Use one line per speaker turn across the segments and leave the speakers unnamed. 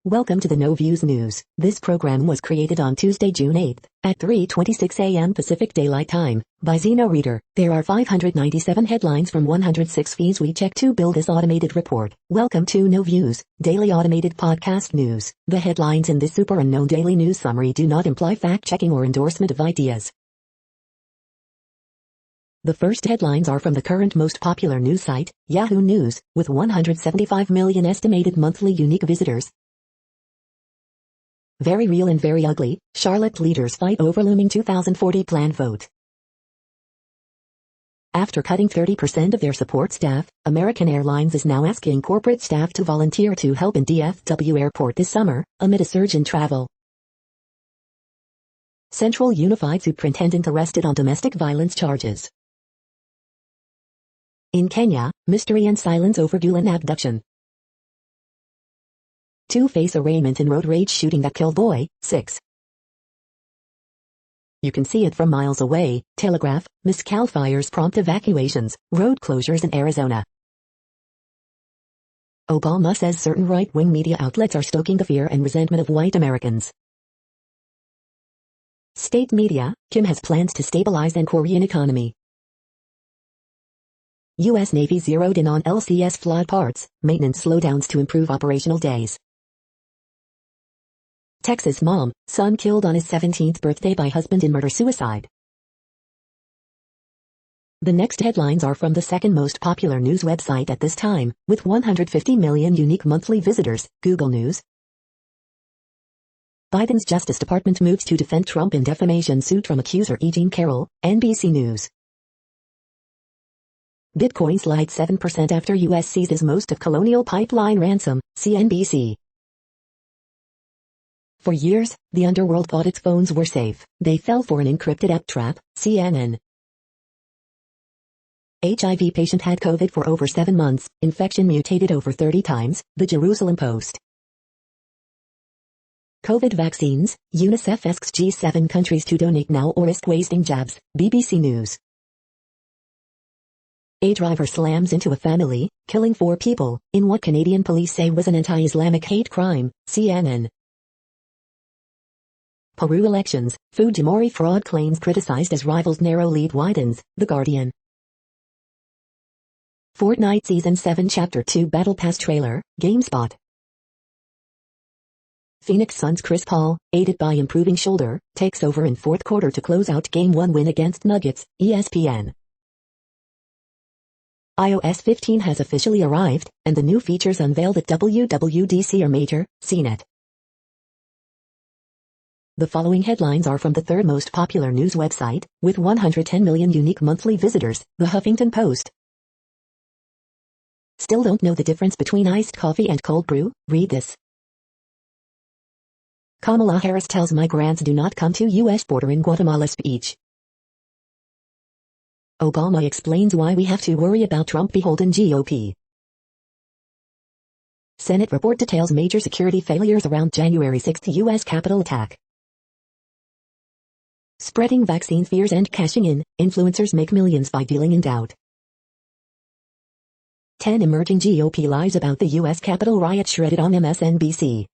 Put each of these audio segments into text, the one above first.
Welcome to the No Views News. This program was created on Tuesday, June 8th, at 3:26 a.m. Pacific Daylight Time, by Zeno Reader. There are 597 headlines from 106 feeds we check to build this automated report. Welcome to No Views, daily automated podcast news. The headlines in this super unknown daily news summary do not imply fact-checking or endorsement of ideas. The first headlines are from the current most popular news site, Yahoo News, with 175 million estimated monthly unique visitors. Very real and very ugly, Charlotte leaders fight over looming 2040 plan vote. After cutting 30% of their support staff, American Airlines is now asking corporate staff to volunteer to help in DFW Airport this summer, amid a surge in travel. Central Unified Superintendent arrested on domestic violence charges. In Kenya, mystery and silence over Gulen abduction. Two-face arraignment in road rage shooting that killed boy, 6. You can see it from miles away. Telegraph, Mescal fires prompt evacuations, road closures in Arizona. Obama says certain right-wing media outlets are stoking the fear and resentment of white Americans. State media, Kim has plans to stabilize the Korean economy. U.S. Navy zeroed in on LCS flawed parts, maintenance slowdowns to improve operational days. Texas mom, son killed on his 17th birthday by husband in murder-suicide. The next headlines are from the second most popular news website at this time, with 150 million unique monthly visitors, Google News. Biden's Justice Department moves to defend Trump in defamation suit from accuser E. Jean Carroll, NBC News. Bitcoin slides 7% after U.S. seizes most of Colonial Pipeline ransom, CNBC. For years, the underworld thought its phones were safe. They fell for an encrypted app trap, CNN. HIV patient had COVID for over 7 months, infection mutated over 30 times, the Jerusalem Post. COVID vaccines, UNICEF asks G7 countries to donate now or risk wasting jabs, BBC News. A driver slams into a family, killing 4 people, in what Canadian police say was an anti-Islamic hate crime, CNN. Peru elections, Fujimori fraud claims criticized as rivals' narrow lead widens, The Guardian. Fortnite Season 7 Chapter 2 Battle Pass trailer, GameSpot. Phoenix Suns Chris Paul, aided by improving shoulder, takes over in fourth quarter to close out Game 1 win against Nuggets, ESPN. iOS 15 has officially arrived, and the new features unveiled at WWDC are major, CNET. The following headlines are from the third most popular news website, with 110 million unique monthly visitors, The Huffington Post. Still don't know the difference between iced coffee and cold brew? Read this. Kamala Harris tells migrants do not come to U.S. border in Guatemala speech. Obama explains why we have to worry about Trump-beholden GOP. Senate report details major security failures around January 6 U.S. Capitol attack. Spreading vaccine fears and cashing in, influencers make millions by dealing in doubt. 10 emerging GOP lies about the U.S. Capitol riot shredded on MSNBC.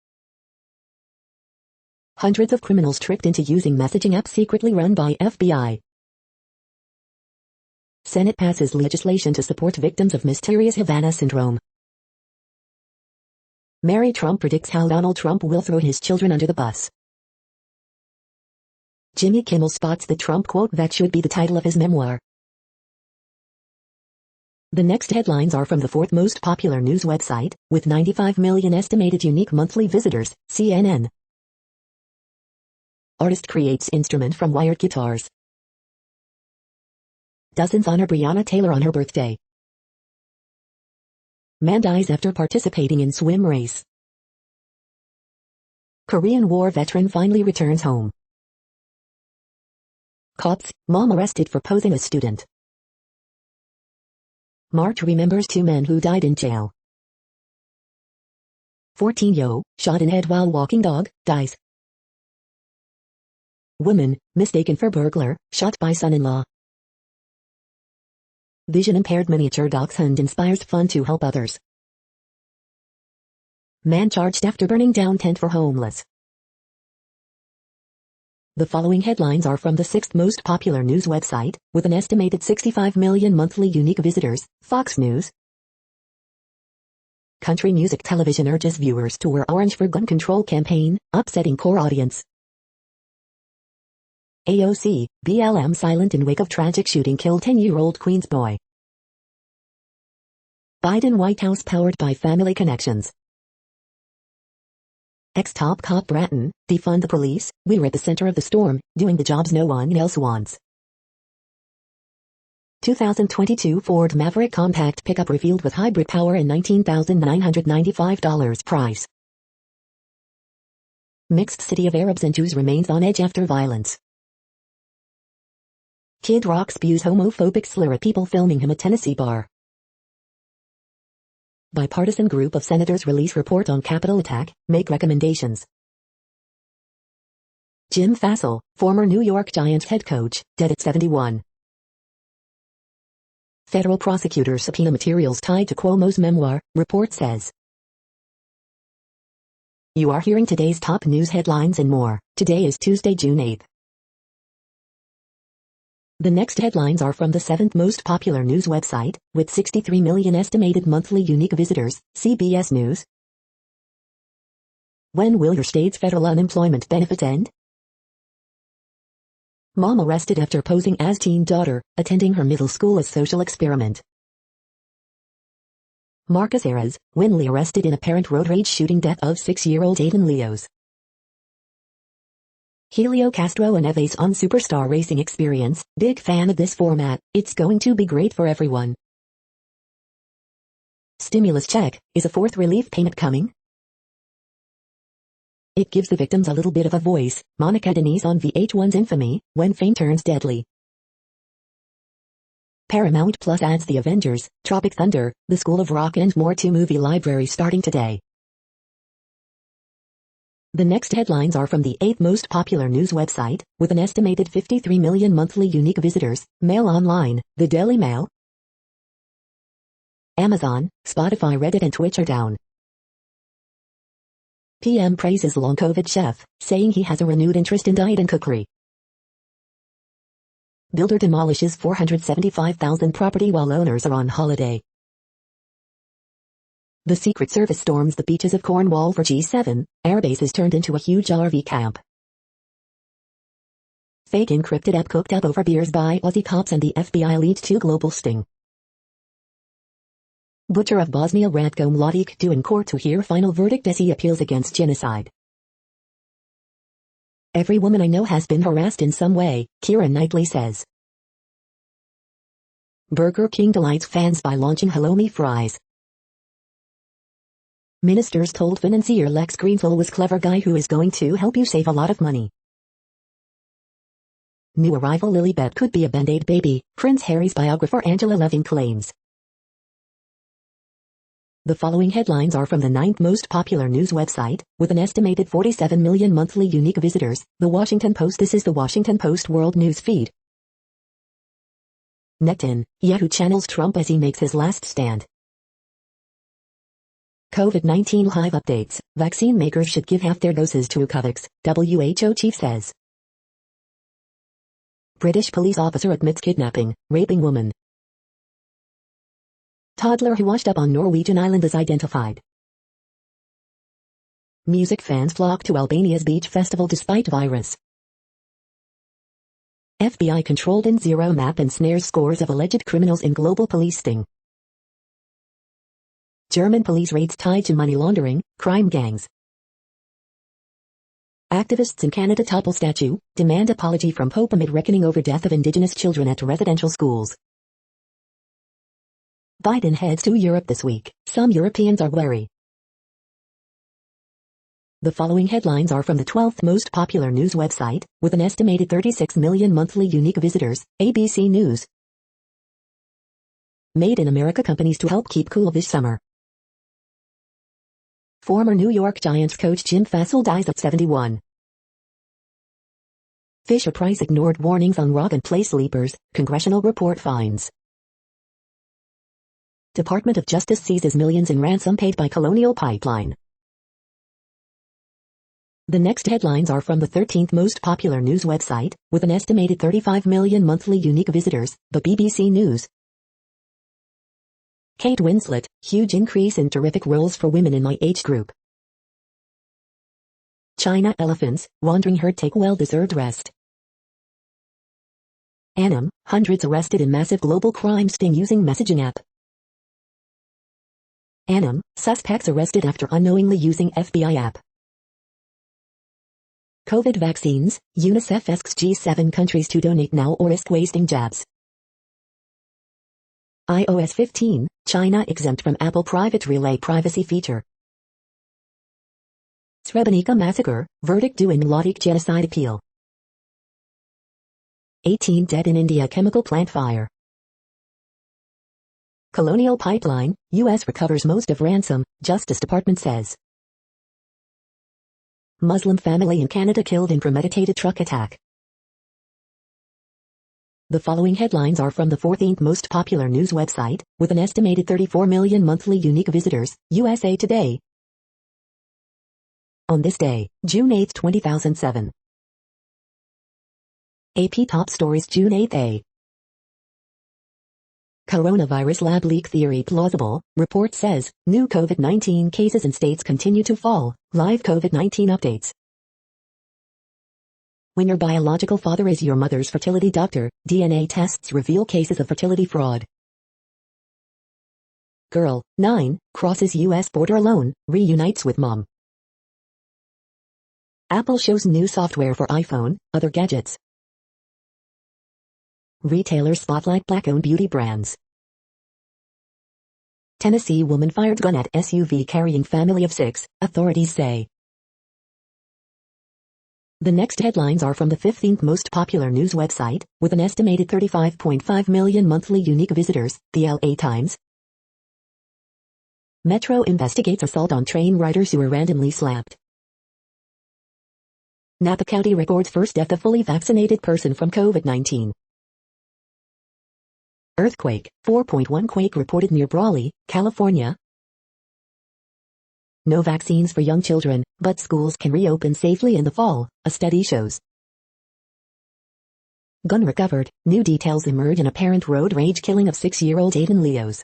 Hundreds of criminals tricked into using messaging app secretly run by FBI. Senate passes legislation to support victims of mysterious Havana syndrome. Mary Trump predicts how Donald Trump will throw his children under the bus. Jimmy Kimmel spots the Trump quote that should be the title of his memoir. The next headlines are from the fourth most popular news website, with 95 million estimated unique monthly visitors, CNN. Artist creates instrument from wired guitars. Dozens honor Breonna Taylor on her birthday. Man dies after participating in swim race. Korean War veteran finally returns home. Cops, mom arrested for posing as student. March remembers 2 men who died in jail. 14-year-old, shot in head while walking dog, dies. Woman, mistaken for burglar, shot by son-in-law. Vision-impaired miniature dachshund inspires fun to help others. Man charged after burning down tent for homeless. The following headlines are from the 6th most popular news website, with an estimated 65 million monthly unique visitors, Fox News. Country music television urges viewers to wear orange for gun control campaign, upsetting core audience. AOC, BLM silent in wake of tragic shooting killed 10-year-old Queens boy. Biden White House powered by family connections. Ex-top cop Bratton, defund the police, we were at the center of the storm, doing the jobs no one else wants. 2022 Ford Maverick compact pickup revealed with hybrid power and $19,995 price. Mixed city of Arabs and Jews remains on edge after violence. Kid Rock spews homophobic slur at people filming him at Tennessee bar. Bipartisan group of senators release report on Capitol attack, make recommendations. Jim Fassel, former New York Giants head coach, dead at 71. Federal prosecutors subpoena materials tied to Cuomo's memoir, report says. You are hearing today's top news headlines and more. Today is Tuesday, June 8th. The next headlines are from the 7th most popular news website, with 63 million estimated monthly unique visitors, CBS News. When will your state's federal unemployment benefits end? Mom arrested after posing as teen daughter, attending her middle school as social experiment. Marcus Ayres, Winley arrested in apparent road rage shooting death of 6-year-old Aiden Leos. Helio Castro and Eves on Superstar Racing Experience, big fan of this format, it's going to be great for everyone. Stimulus check, is a fourth relief payment coming? It gives the victims a little bit of a voice, Monica Denise on VH1's Infamy, When Fame Turns Deadly. Paramount Plus adds The Avengers, Tropic Thunder, The School of Rock and more to movie library starting today. The next headlines are from the 8th most popular news website, with an estimated 53 million monthly unique visitors, Mail Online, The Daily Mail. Amazon, Spotify, Reddit and Twitch are down. PM praises long COVID chef, saying he has a renewed interest in diet and cookery. Builder demolishes 475,000 property while owners are on holiday. The Secret Service storms the beaches of Cornwall for G7, airbase is turned into a huge RV camp. Fake encrypted app cooked up over beers by Aussie cops and the FBI leads to global sting. Butcher of Bosnia Ratko Mladic due in court to hear final verdict as he appeals against genocide. Every woman I know has been harassed in some way, Keira Knightley says. Burger King delights fans by launching halloumi fries. Ministers told financier Lex Greenfield was clever guy who is going to help you save a lot of money. New arrival Lilibet could be a Band-Aid baby, Prince Harry's biographer Angela Levin claims. The following headlines are from the 9th most popular news website, with an estimated 47 million monthly unique visitors, The Washington Post. This is The Washington Post World News Feed. Netanyahu channels Trump as he makes his last stand. COVID-19 live updates, vaccine makers should give half their doses to Covax, WHO chief says. British police officer admits kidnapping, raping woman. Toddler who washed up on Norwegian island is identified. Music fans flock to Albania's beach festival despite virus. FBI controlled in Zero map and snares scores of alleged criminals in global police sting. German police raids tied to money laundering, crime gangs. Activists in Canada topple statue, demand apology from Pope amid reckoning over death of Indigenous children at residential schools. Biden heads to Europe this week, some Europeans are wary. The following headlines are from the 12th most popular news website, with an estimated 36 million monthly unique visitors, ABC News. Made in America companies to help keep cool this summer. Former New York Giants coach Jim Fassel dies at 71. Fisher-Price ignored warnings on rock and play sleepers, congressional report finds. Department of Justice seizes millions in ransom paid by Colonial Pipeline. The next headlines are from the 13th most popular news website, with an estimated 35 million monthly unique visitors, the BBC News. Kate Winslet, huge increase in terrific roles for women in my age group. China elephants, wandering herd take well-deserved rest. Annam, hundreds arrested in massive global crime sting using messaging app. Annam, suspects arrested after unknowingly using FBI app. COVID vaccines, UNICEF asks G7 countries to donate now or risk wasting jabs. iOS 15, China exempt from Apple Private Relay privacy feature. Srebrenica massacre, verdict due in Lodhik genocide appeal. 18 dead in India chemical plant fire. Colonial pipeline, U.S. recovers most of ransom, Justice Department says. Muslim family in Canada killed in premeditated truck attack. The following headlines are from the 14th most popular news website, with an estimated 34 million monthly unique visitors, USA Today. On this day, June 8, 2007. AP Top Stories June 8 A. Coronavirus lab leak theory plausible, report says, new COVID-19 cases in states continue to fall, live COVID-19 updates. When your biological father is your mother's fertility doctor, DNA tests reveal cases of fertility fraud. Girl, 9, crosses U.S. border alone, reunites with mom. Apple shows new software for iPhone, other gadgets. Retailers spotlight black-owned beauty brands. Tennessee woman fired gun at SUV carrying family of 6, authorities say. The next headlines are from the 15th most popular news website, with an estimated 35.5 million monthly unique visitors, the LA Times. Metro investigates assault on train riders who were randomly slapped. Napa County records first death of fully vaccinated person from COVID-19. Earthquake, 4.1 quake reported near Brawley, California. No vaccines for young children, but schools can reopen safely in the fall, a study shows. Gun recovered, new details emerge in apparent road rage killing of 6-year-old Aiden Leos.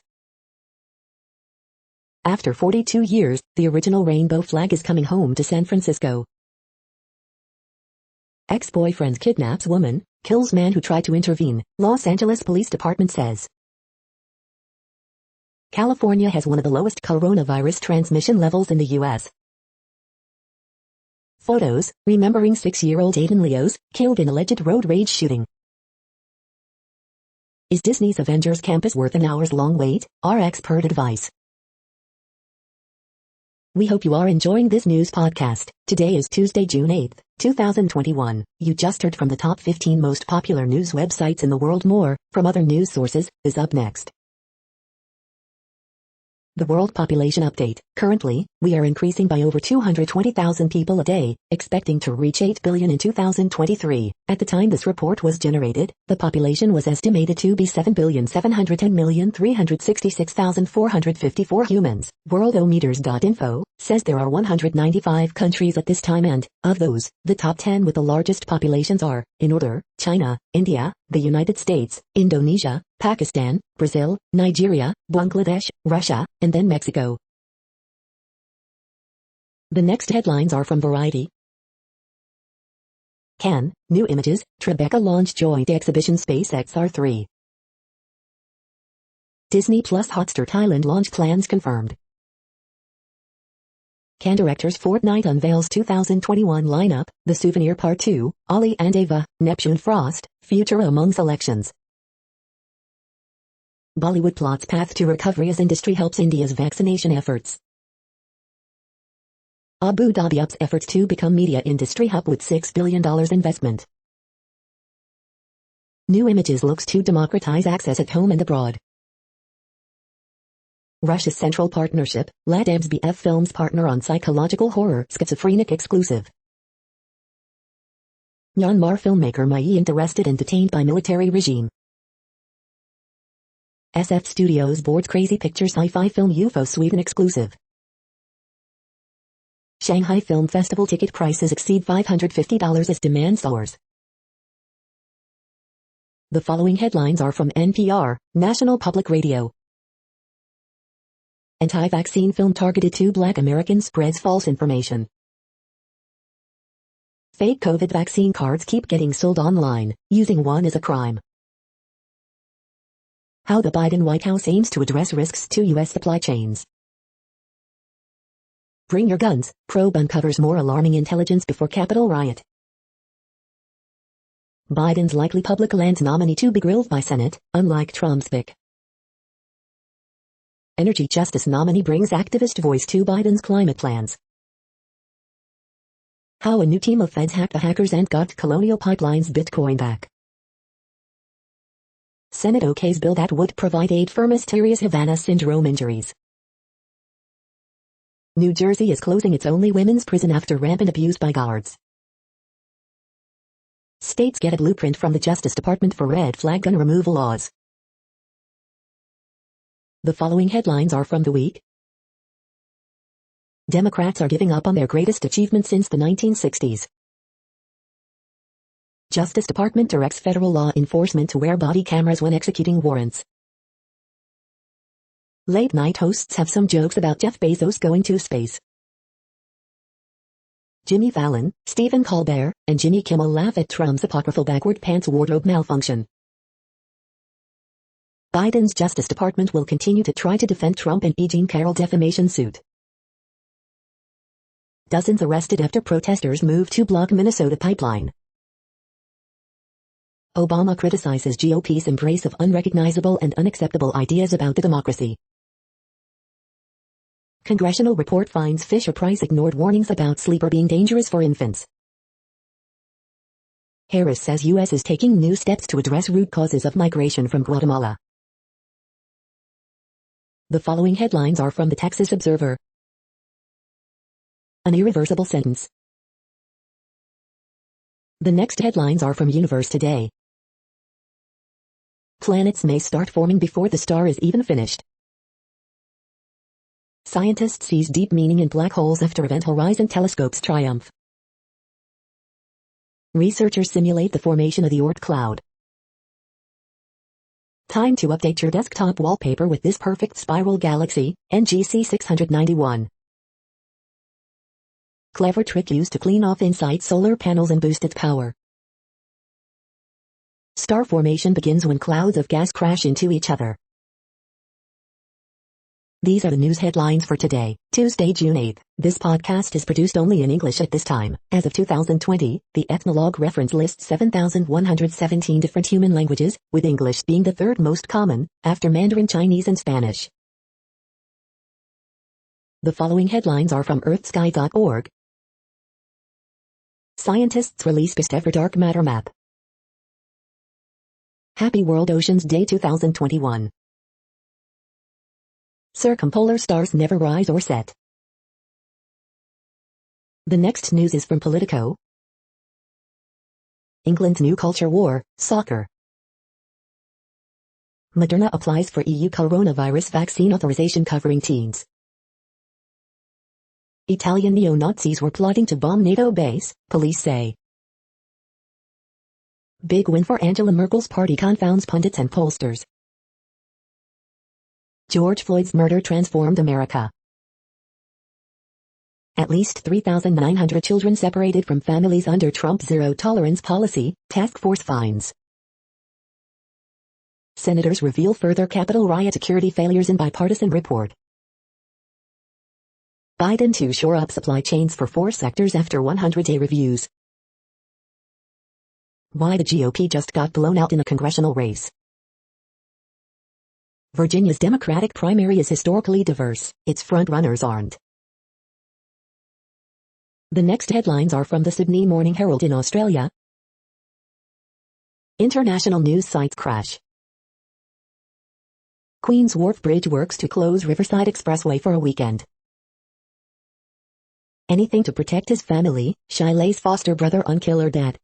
After 42 years, the original rainbow flag is coming home to San Francisco. Ex-boyfriend kidnaps woman, kills man who tried to intervene, Los Angeles Police Department says. California has one of the lowest coronavirus transmission levels in the U.S. Photos, remembering 6-year-old Aiden Leos, killed in alleged road rage shooting. Is Disney's Avengers Campus worth an hours-long wait? Our expert advice. We hope you are enjoying this news podcast. Today is Tuesday, June 8, 2021. You just heard from the top 15 most popular news websites in the world. More, from other news sources, is up next. The World Population Update. Currently, we are increasing by over 220,000 people a day, expecting to reach 8 billion in 2023. At the time this report was generated, the population was estimated to be 7,710,366,454 humans. Worldometers.info says there are 195 countries at this time, and, of those, the top 10 with the largest populations are, in order, China, India, the United States, Indonesia, Pakistan, Brazil, Nigeria, Bangladesh, Russia, and then Mexico. The next headlines are from Variety. Cannes, new images, Tribeca launch joint exhibition SpaceX R3. Disney Plus Hotstar Thailand launch plans confirmed. Cannes directors Fortnite unveils 2021 lineup, The Souvenir Part 2, Ollie and Ava, Neptune Frost, Future among selections. Bollywood plots path to recovery as industry helps India's vaccination efforts. Abu Dhabi ups efforts to become media industry hub with $6 billion investment. New Images looks to democratize access at home and abroad. Russia's Central Partnership, Ladam's BF Films partner on psychological horror schizophrenic exclusive. Myanmar filmmaker Mayint arrested and detained by military regime. SF Studios boards crazy picture sci-fi film UFO Sweden exclusive. Shanghai Film Festival ticket prices exceed $550 as demand soars. The following headlines are from NPR, National Public Radio. Anti-vaccine film targeted to Black Americans spreads false information. Fake COVID vaccine cards keep getting sold online. Using one is a crime. How the Biden White House aims to address risks to U.S. supply chains. Bring your guns. Probe uncovers more alarming intelligence before Capitol riot. Biden's likely public lands nominee to be grilled by Senate, unlike Trump's pick. Energy Justice nominee brings activist voice to Biden's climate plans. How a new team of feds hacked the hackers and got Colonial Pipeline's Bitcoin back. Senate okays bill that would provide aid for mysterious Havana syndrome injuries. New Jersey is closing its only women's prison after rampant abuse by guards. States get a blueprint from the Justice Department for red flag gun removal laws. The following headlines are from The Week. Democrats are giving up on their greatest achievement since the 1960s. Justice Department directs federal law enforcement to wear body cameras when executing warrants. Late-night hosts have some jokes about Jeff Bezos going to space. Jimmy Fallon, Stephen Colbert, and Jimmy Kimmel laugh at Trump's apocryphal backward pants wardrobe malfunction. Biden's Justice Department will continue to try to defend Trump and E. Jean Carroll defamation suit. Dozens arrested after protesters move to block Minnesota pipeline. Obama criticizes GOP's embrace of unrecognizable and unacceptable ideas about the democracy. Congressional report finds Fisher-Price ignored warnings about sleeper being dangerous for infants. Harris says U.S. is taking new steps to address root causes of migration from Guatemala. The following headlines are from the Texas Observer. An irreversible sentence. The next headlines are from Universe Today. Planets may start forming before the star is even finished. Scientists sees deep meaning in black holes after Event Horizon Telescope's triumph. Researchers simulate the formation of the Oort cloud. Time to update your desktop wallpaper with this perfect spiral galaxy, NGC 691. Clever trick used to clean off Insight solar panels and boost its power. Star formation begins when clouds of gas crash into each other. These are the news headlines for today, Tuesday, June 8th. This podcast is produced only in English at this time. As of 2020, the Ethnologue reference lists 7,117 different human languages, with English being the third most common, after Mandarin Chinese and Spanish. The following headlines are from earthsky.org. Scientists release best ever dark matter map. Happy World Oceans Day 2021. Circumpolar stars never rise or set. The next news is from Politico. England's new culture war, soccer. Moderna applies for EU coronavirus vaccine authorization covering teens. Italian neo-Nazis were plotting to bomb NATO base, police say. Big win for Angela Merkel's party confounds pundits and pollsters. George Floyd's murder transformed America. At least 3,900 children separated from families under Trump's zero-tolerance policy, task force finds. Senators reveal further Capitol riot security failures in bipartisan report. Biden to shore up supply chains for 4 sectors after 100-day reviews. Why the GOP just got blown out in a congressional race. Virginia's Democratic primary is historically diverse, its frontrunners aren't. The next headlines are from the Sydney Morning Herald in Australia. International news sites crash. Queen's Wharf Bridge works to close Riverside Expressway for a weekend. Anything to protect his family, Shiley's foster brother on killer dad.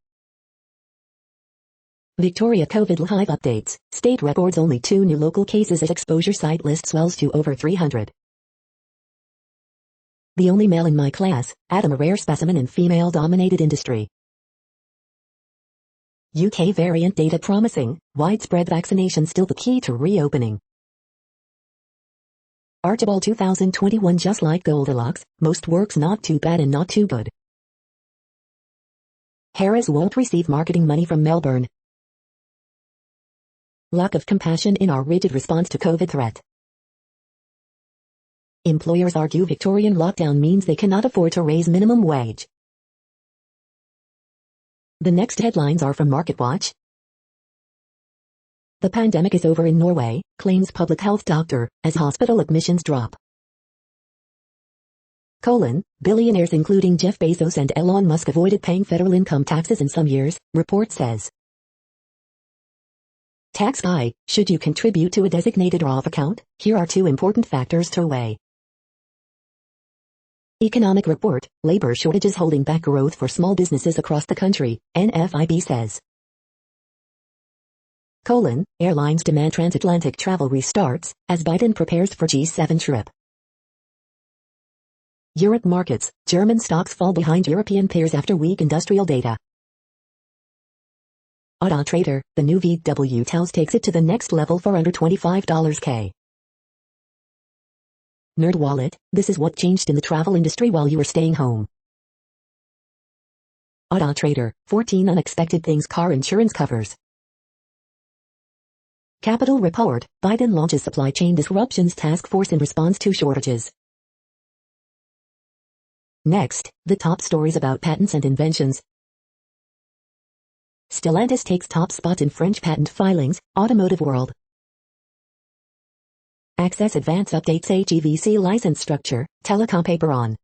Victoria COVID live updates. State records only 2 new local cases as exposure site list swells to over 300. The only male in my class, Adam, a rare specimen in female-dominated industry. UK variant data promising, widespread vaccination still the key to reopening. Archibald 2021. Just like Goldilocks, most works not too bad and not too good. Harris won't receive marketing money from Melbourne. Lack of compassion in our rigid response to COVID threat. Employers argue Victorian lockdown means they cannot afford to raise minimum wage. The next headlines are from MarketWatch. The pandemic is over in Norway, claims public health doctor, as hospital admissions drop. Billionaires including Jeff Bezos and Elon Musk avoided paying federal income taxes in some years, report says. Tax guy, should you contribute to a designated Roth account? Here are 2 important factors to weigh. Economic report, labor shortages holding back growth for small businesses across the country, NFIB says. Airlines demand transatlantic travel restarts, as Biden prepares for G7 trip. Europe markets, German stocks fall behind European peers after weak industrial data. Auto Trader, the new VW Taos takes it to the next level for under $25K. NerdWallet, this is what changed in the travel industry while you were staying home. Auto Trader, 14 unexpected things car insurance covers. Capital Report, Biden launches supply chain disruptions task force in response to shortages. Next, the top stories about patents and inventions. Stellantis takes top spot in French patent filings, automotive world. Access Advance updates HEVC license structure, telecom paper on.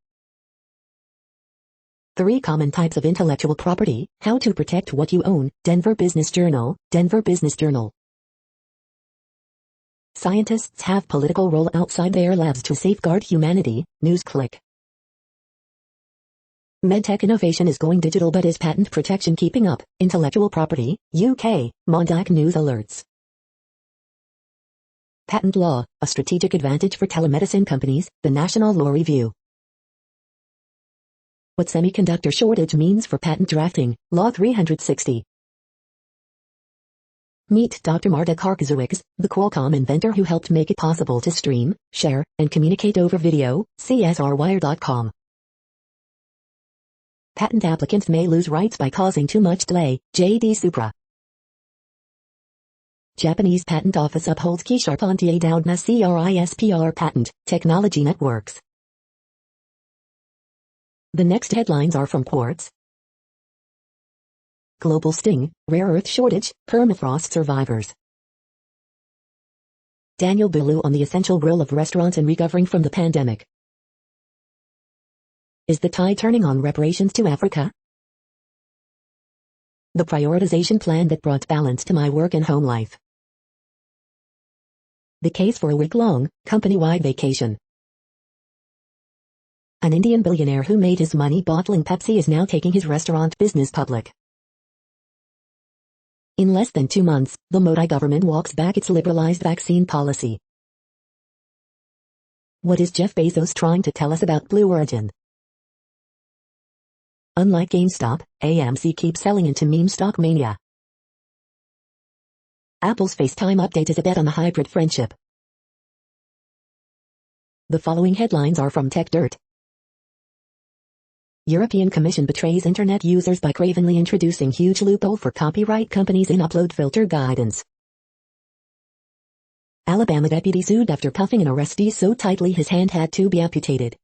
3 common types of intellectual property, how to protect what you own, Denver Business Journal, Denver Business Journal. Scientists have political role outside their labs to safeguard humanity, NewsClick. Medtech innovation is going digital but is patent protection keeping up, intellectual property, UK, Mondac News alerts. Patent law, a strategic advantage for telemedicine companies, the National Law Review. What semiconductor shortage means for patent drafting, Law 360. Meet Dr. Marta Karkazuix, the Qualcomm inventor who helped make it possible to stream, share, and communicate over video, CSRwire.com. Patent applicants may lose rights by causing too much delay, JD Supra. Japanese Patent Office upholds Key-Sharp-Ontier Doudna CRISPR patent, technology networks. The next headlines are from Quartz. Global sting, rare earth shortage, permafrost survivors. Daniel Boulou on the essential role of restaurants in recovering from the pandemic. Is the tide turning on reparations to Africa? The prioritization plan that brought balance to my work and home life. The case for a week-long, company-wide vacation. An Indian billionaire who made his money bottling Pepsi is now taking his restaurant business public. In less than 2 months, the Modi government walks back its liberalized vaccine policy. What is Jeff Bezos trying to tell us about Blue Origin? Unlike GameStop, AMC keeps selling into meme stock mania. Apple's FaceTime update is a bet on the hybrid friendship. The following headlines are from TechDirt. European Commission betrays internet users by cravenly introducing huge loophole for copyright companies in upload filter guidance. Alabama deputy sued after cuffing an arrestee so tightly his hand had to be amputated.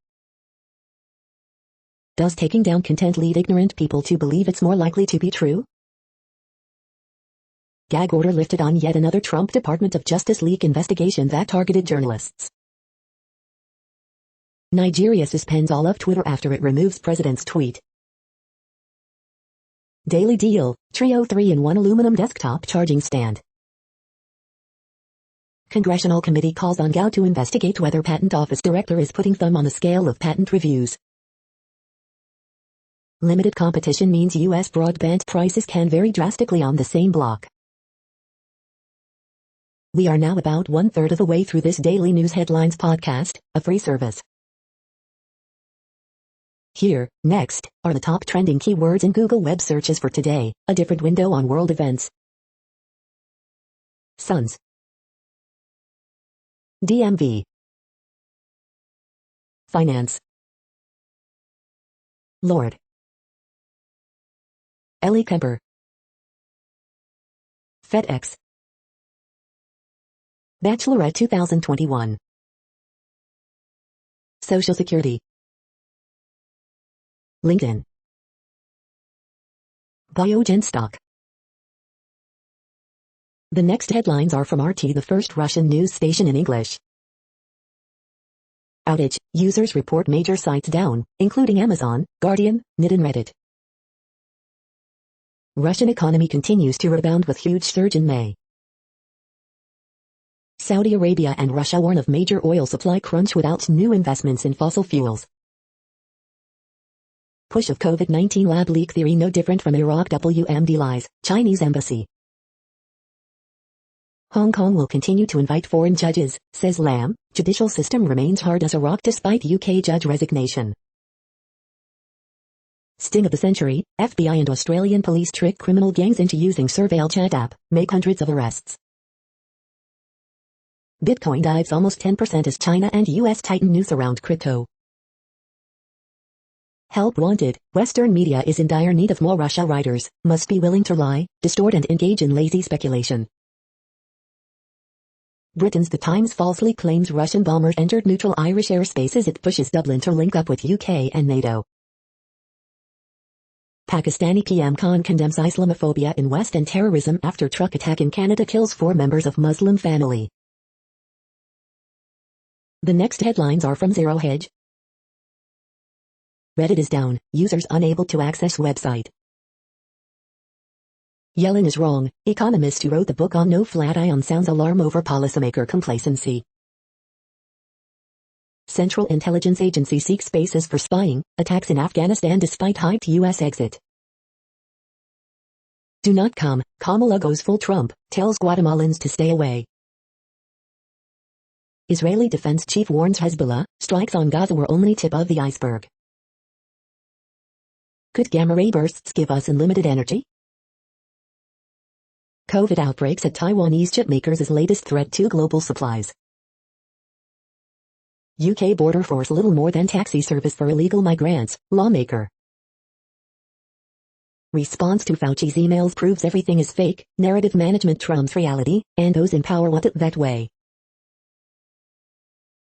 Does taking down content lead ignorant people to believe it's more likely to be true? Gag order lifted on yet another Trump Department of Justice leak investigation that targeted journalists. Nigeria suspends all of Twitter after it removes president's tweet. Daily deal, Trio 3-in-1 aluminum desktop charging stand. Congressional committee calls on Gao to investigate whether Patent Office director is putting thumb on the scale of patent reviews. Limited competition means U.S. broadband prices can vary drastically on the same block. We are now about 1/3 of the way through this daily news headlines podcast, a free service. Here, next, are the top trending keywords in Google web searches for today, a different window on world events. Sons. DMV. Finance. Lord. Ellie Kemper. FedEx. Bachelorette 2021. Social Security. LinkedIn. Biogen stock. The next headlines are from RT, the first Russian news station in English. Outage. Users report major sites down, including Amazon, Guardian, NIT and Reddit. Russian economy continues to rebound with huge surge in May. Saudi Arabia and Russia warn of major oil supply crunch without new investments in fossil fuels. Push of COVID-19 lab leak theory no different from Iraq WMD lies, Chinese embassy. Hong Kong will continue to invite foreign judges, says Lam. Judicial system remains hard as a rock despite UK judge resignation. Sting of the century, FBI and Australian police trick criminal gangs into using surveil chat app, make hundreds of arrests. Bitcoin dives almost 10% as China and US tighten news around crypto. Help wanted. Western media is in dire need of more Russia writers, must be willing to lie, distort and engage in lazy speculation. Britain's The Times falsely claims Russian bombers entered neutral Irish airspace as it pushes Dublin to link up with UK and NATO. Pakistani PM Khan condemns Islamophobia in West and terrorism after truck attack in Canada kills 4 members of Muslim family. The next headlines are from Zero Hedge. Reddit is down, users unable to access website. Yellen is wrong, economist who wrote the book on no flat iron sounds alarm over policymaker complacency. Central Intelligence Agency seeks bases for spying, attacks in Afghanistan despite hyped US exit. Do not come, Kamala goes full Trump, tells Guatemalans to stay away. Israeli defense chief warns Hezbollah, strikes on Gaza were only tip of the iceberg. Could gamma ray bursts give us unlimited energy? COVID outbreaks at Taiwanese chipmakers' latest threat to global supplies. UK border force little more than taxi service for illegal migrants, lawmaker. Response to Fauci's emails proves everything is fake, narrative management trumps reality, and those in power want it that way.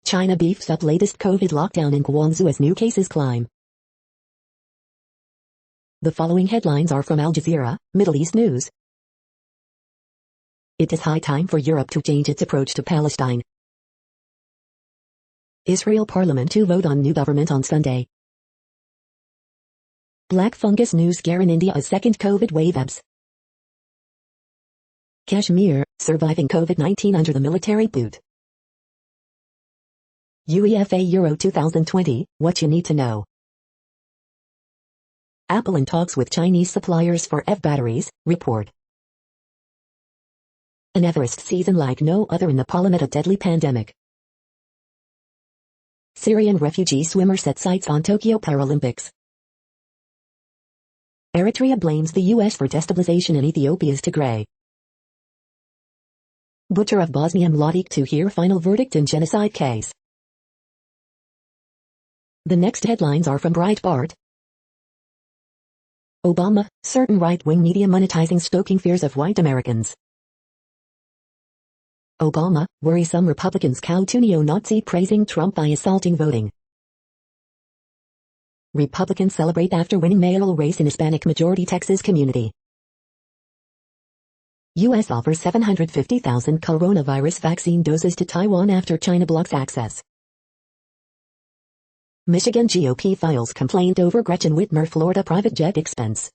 China beefs up latest COVID lockdown in Guangzhou as new cases climb. The following headlines are from Al Jazeera, Middle East News. It is high time for Europe to change its approach to Palestine. Israel Parliament to vote on new government on Sunday. Black fungus news scare in India as second COVID wave ebbs. Kashmir, surviving COVID-19 under the military boot. UEFA Euro 2020, what you need to know. Apple in talks with Chinese suppliers for EV batteries, report. An Everest season like no other in Nepal amid a deadly pandemic. Syrian refugee swimmer set sights on Tokyo Paralympics. Eritrea blames the U.S. for destabilization in Ethiopia's Tigray. Butcher of Bosnia Mladic to hear final verdict in genocide case. The next headlines are from Breitbart. Obama, certain right-wing media monetizing stoking fears of white Americans. Obama, worrisome Republicans cow to neo-Nazi praising Trump by assaulting voting. Republicans celebrate after winning mayoral race in Hispanic-majority Texas community. U.S. offers 750,000 coronavirus vaccine doses to Taiwan after China blocks access. Michigan GOP files complaint over Gretchen Whitmer Florida private jet expense.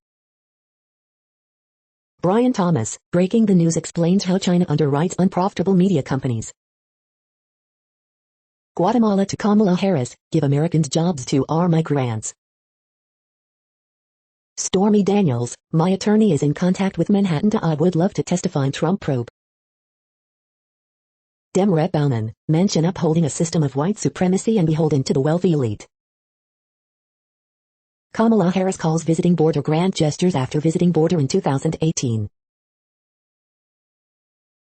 Brian Thomas, breaking the news explains how China underwrites unprofitable media companies. Guatemala to Kamala Harris, give Americans jobs to our migrants. Stormy Daniels, my attorney is in contact with Manhattan I would love to testify in Trump probe. Dem Rep Bauman, mention upholding a system of white supremacy and beholden to the wealthy elite. Kamala Harris calls visiting border grand gestures after visiting border in 2018.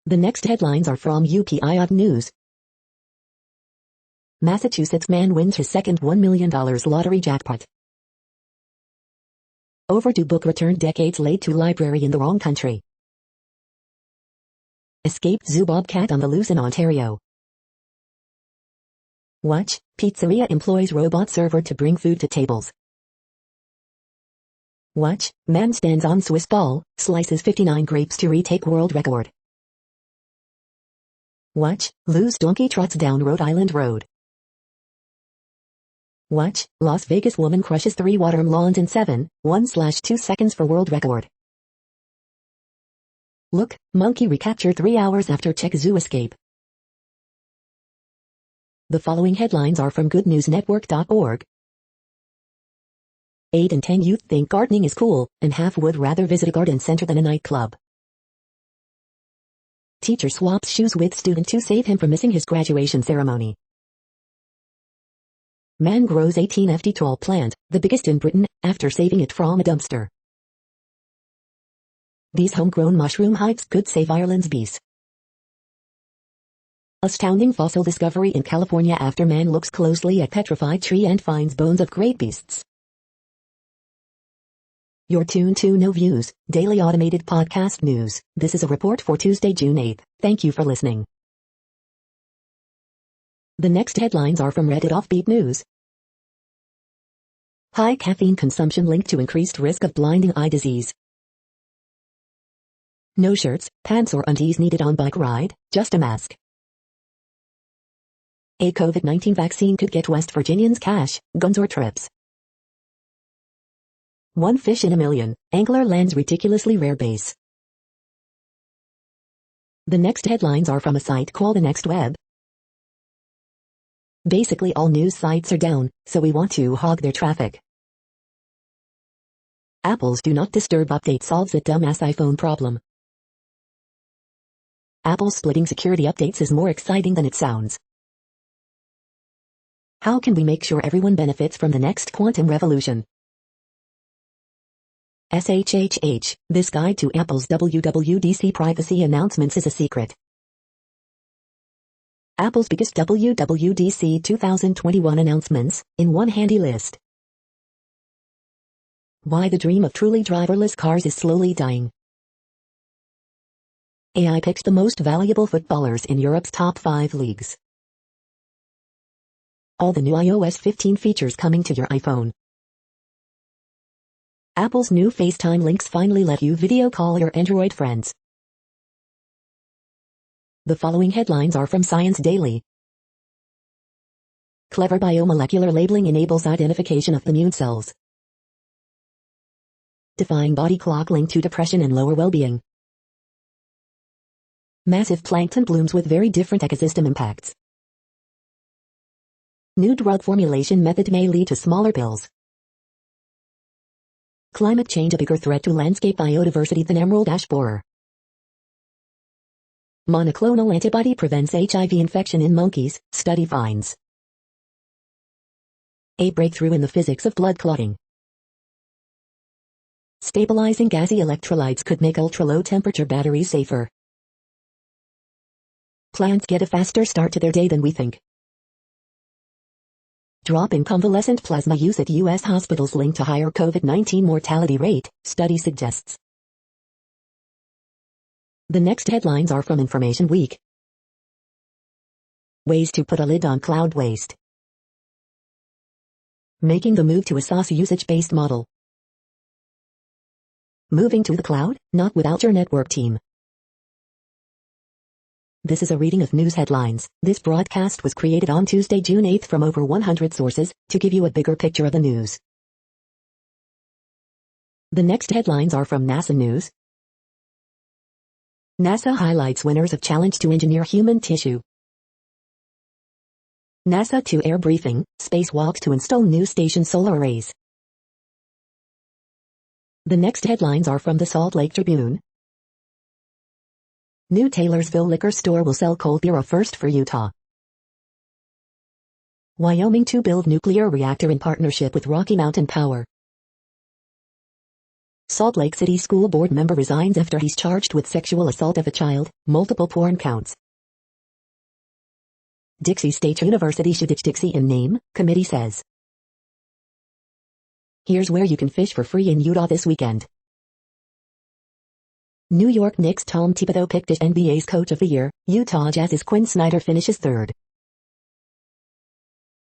The next headlines are from UPI News. Massachusetts man wins his second $1 million lottery jackpot. Overdue book returned decades late to library in the wrong country. Escaped zoo bobcat on the loose in Ontario. Watch, pizzeria employs robot server to bring food to tables. Watch, man stands on Swiss ball, slices 59 grapes to retake world record. Watch, loose donkey trots down Rhode Island road. Watch, Las Vegas woman crushes 3 watermelons in 7.1/2 seconds for world record. Look, monkey recaptured 3 hours after Czech zoo escape. The following headlines are from goodnewsnetwork.org. 8 in 10 youth think gardening is cool, and half would rather visit a garden center than a nightclub. Teacher swaps shoes with student to save him from missing his graduation ceremony. Man grows 18 ft tall plant, the biggest in Britain, after saving it from a dumpster. These homegrown mushroom hives could save Ireland's bees. Astounding fossil discovery in California after man looks closely at petrified tree and finds bones of great beasts. You're tuned to No Views, daily automated podcast news. This is a report for Tuesday, June 8th. Thank you for listening. The next headlines are from Reddit Offbeat News. High caffeine consumption linked to increased risk of blinding eye disease. No shirts, pants or undies needed on bike ride, just a mask. A COVID-19 vaccine could get West Virginians cash, guns or trips. One fish in a million, angler lands ridiculously rare bass. The next headlines are from a site called The Next Web. Basically all news sites are down, so we want to hog their traffic. Apple's Do Not Disturb update solves a dumbass iPhone problem. Apple splitting security updates is more exciting than it sounds. How can we make sure everyone benefits from the next quantum revolution? SHHH, this guide to Apple's WWDC privacy announcements is a secret. Apple's biggest WWDC 2021 announcements, in one handy list. Why the dream of truly driverless cars is slowly dying. AI picks the most valuable footballers in Europe's top 5 leagues. All the new iOS 15 features coming to your iPhone. Apple's new FaceTime links finally let you video call your Android friends. The following headlines are from Science Daily. Clever biomolecular labeling enables identification of immune cells. Defying body clock linked to depression and lower well-being. Massive plankton blooms with very different ecosystem impacts. New drug formulation method may lead to smaller pills. Climate change a bigger threat to landscape biodiversity than emerald ash borer. Monoclonal antibody prevents HIV infection in monkeys, study finds. A breakthrough in the physics of blood clotting. Stabilizing gassy electrolytes could make ultra-low temperature batteries safer. Plants get a faster start to their day than we think. Drop in convalescent plasma use at U.S. hospitals linked to higher COVID-19 mortality rate, study suggests. The next headlines are from Information Week. Ways to put a lid on cloud waste. Making the move to a SaaS usage-based model. Moving to the cloud, not without your network team. This is a reading of news headlines. This broadcast was created on Tuesday, June 8th from over 100 sources, to give you a bigger picture of the news. The next headlines are from NASA News. NASA highlights winners of challenge to engineer human tissue. NASA to air briefing, spacewalks to install new station solar arrays. The next headlines are from the Salt Lake Tribune. New Taylorsville liquor store will sell cold beer, a first for Utah. Wyoming to build nuclear reactor in partnership with Rocky Mountain Power. Salt Lake City School Board member resigns after he's charged with sexual assault of a child, multiple porn counts. Dixie State University should ditch Dixie in name, committee says. Here's where you can fish for free in Utah this weekend. New York Knicks Tom Thibodeau picked as NBA's Coach of the Year. Utah Jazz's Quinn Snyder finishes third.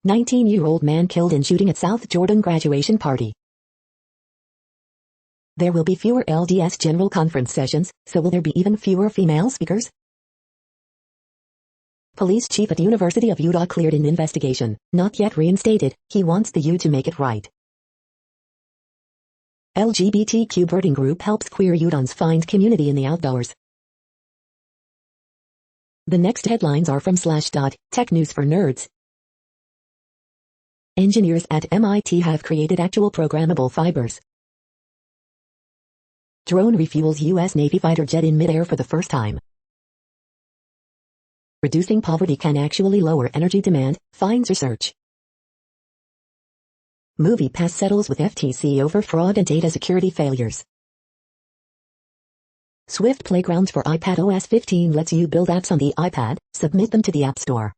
19-year-old man killed in shooting at South Jordan graduation party. There will be fewer LDS General Conference sessions, so will there be even fewer female speakers? Police chief at University of Utah cleared an investigation, not yet reinstated. He wants the U to make it right. LGBTQ birding group helps queer Utahns find community in the outdoors. The next headlines are from Slashdot, Tech News for Nerds. Engineers at MIT have created actual programmable fibers. Drone refuels U.S. Navy fighter jet in midair for the first time. Reducing poverty can actually lower energy demand, finds research. MoviePass settles with FTC over fraud and data security failures. Swift Playgrounds for iPad OS 15 lets you build apps on the iPad, submit them to the App Store.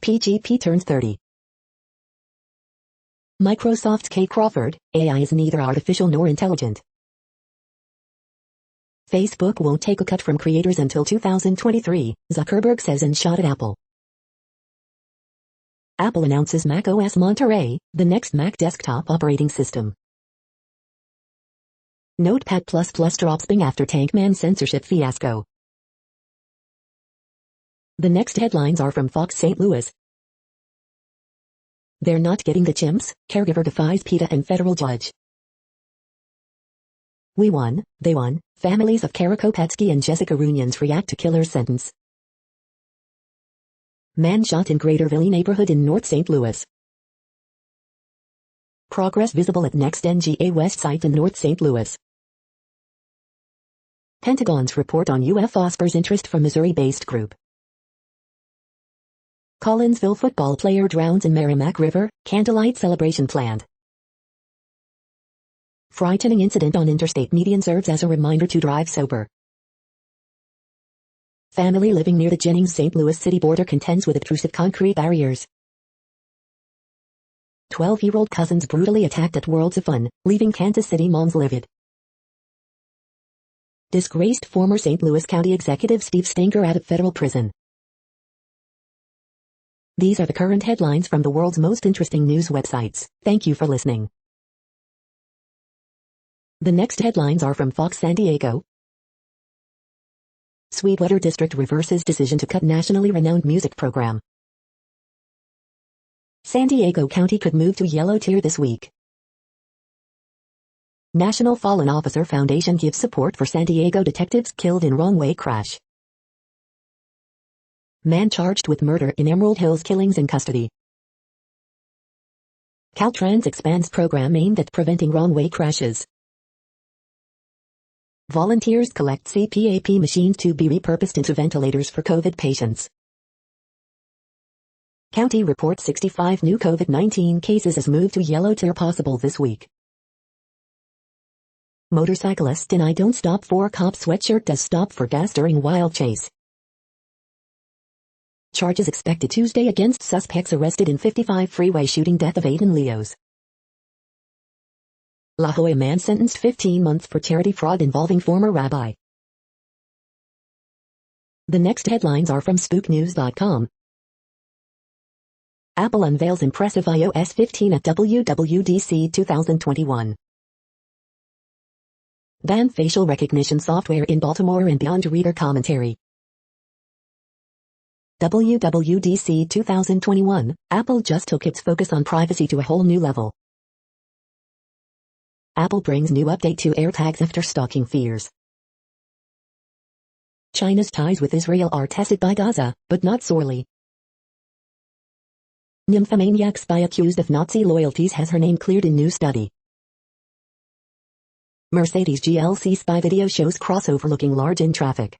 PGP turns 30. Microsoft's Kay Crawford, AI is neither artificial nor intelligent. Facebook won't take a cut from creators until 2023, Zuckerberg says in shot at Apple. Apple announces macOS Monterey, the next Mac desktop operating system. Notepad++ drops Bing after Tankman censorship fiasco. The next headlines are from Fox St. Louis. They're not getting the chimps, caregiver defies PETA and federal judge. We won, they won, families of Kara Kopetsky and Jessica Runions react to killer's sentence. Man shot in Greaterville neighborhood in North St. Louis. Progress visible at next NGA West site in North St. Louis. Pentagon's report on UFO spurs interest from Missouri-based group. Collinsville football player drowns in Merrimack River, candlelight celebration planned. Frightening incident on interstate median serves as a reminder to drive sober. Family living near the Jennings-St. Louis city border contends with obtrusive concrete barriers. 12-year-old cousins brutally attacked at Worlds of Fun, leaving Kansas City moms livid. Disgraced former St. Louis County Executive Steve Stenger out of federal prison. These are the current headlines from the world's most interesting news websites. Thank you for listening. The next headlines are from Fox San Diego. Sweetwater District reverses decision to cut nationally renowned music program. San Diego County could move to yellow tier this week. National Fallen Officer Foundation gives support for San Diego detectives killed in wrong-way crash. Man charged with murder in Emerald Hills killings in custody. Caltrans expands program aimed at preventing wrong-way crashes. Volunteers collect CPAP machines to be repurposed into ventilators for COVID patients. County reports 65 new COVID-19 cases as move to yellow tier possible this week. Motorcyclist denied don't stop for cop sweatshirt does stop for gas during wild chase. Charges expected Tuesday against suspects arrested in 55 freeway shooting death of Aiden Leos. La Jolla man sentenced 15 months for charity fraud involving former rabbi. The next headlines are from SpookNews.com. Apple unveils impressive iOS 15 at WWDC 2021. Ban facial recognition software in Baltimore and beyond. Reader commentary. WWDC 2021, Apple just took its focus on privacy to a whole new level. Apple brings new update to AirTags after stalking fears. China's ties with Israel are tested by Gaza, but not sorely. Nymphomaniac spy accused of Nazi loyalties has her name cleared in new study. Mercedes GLC spy video shows crossover looking large in traffic.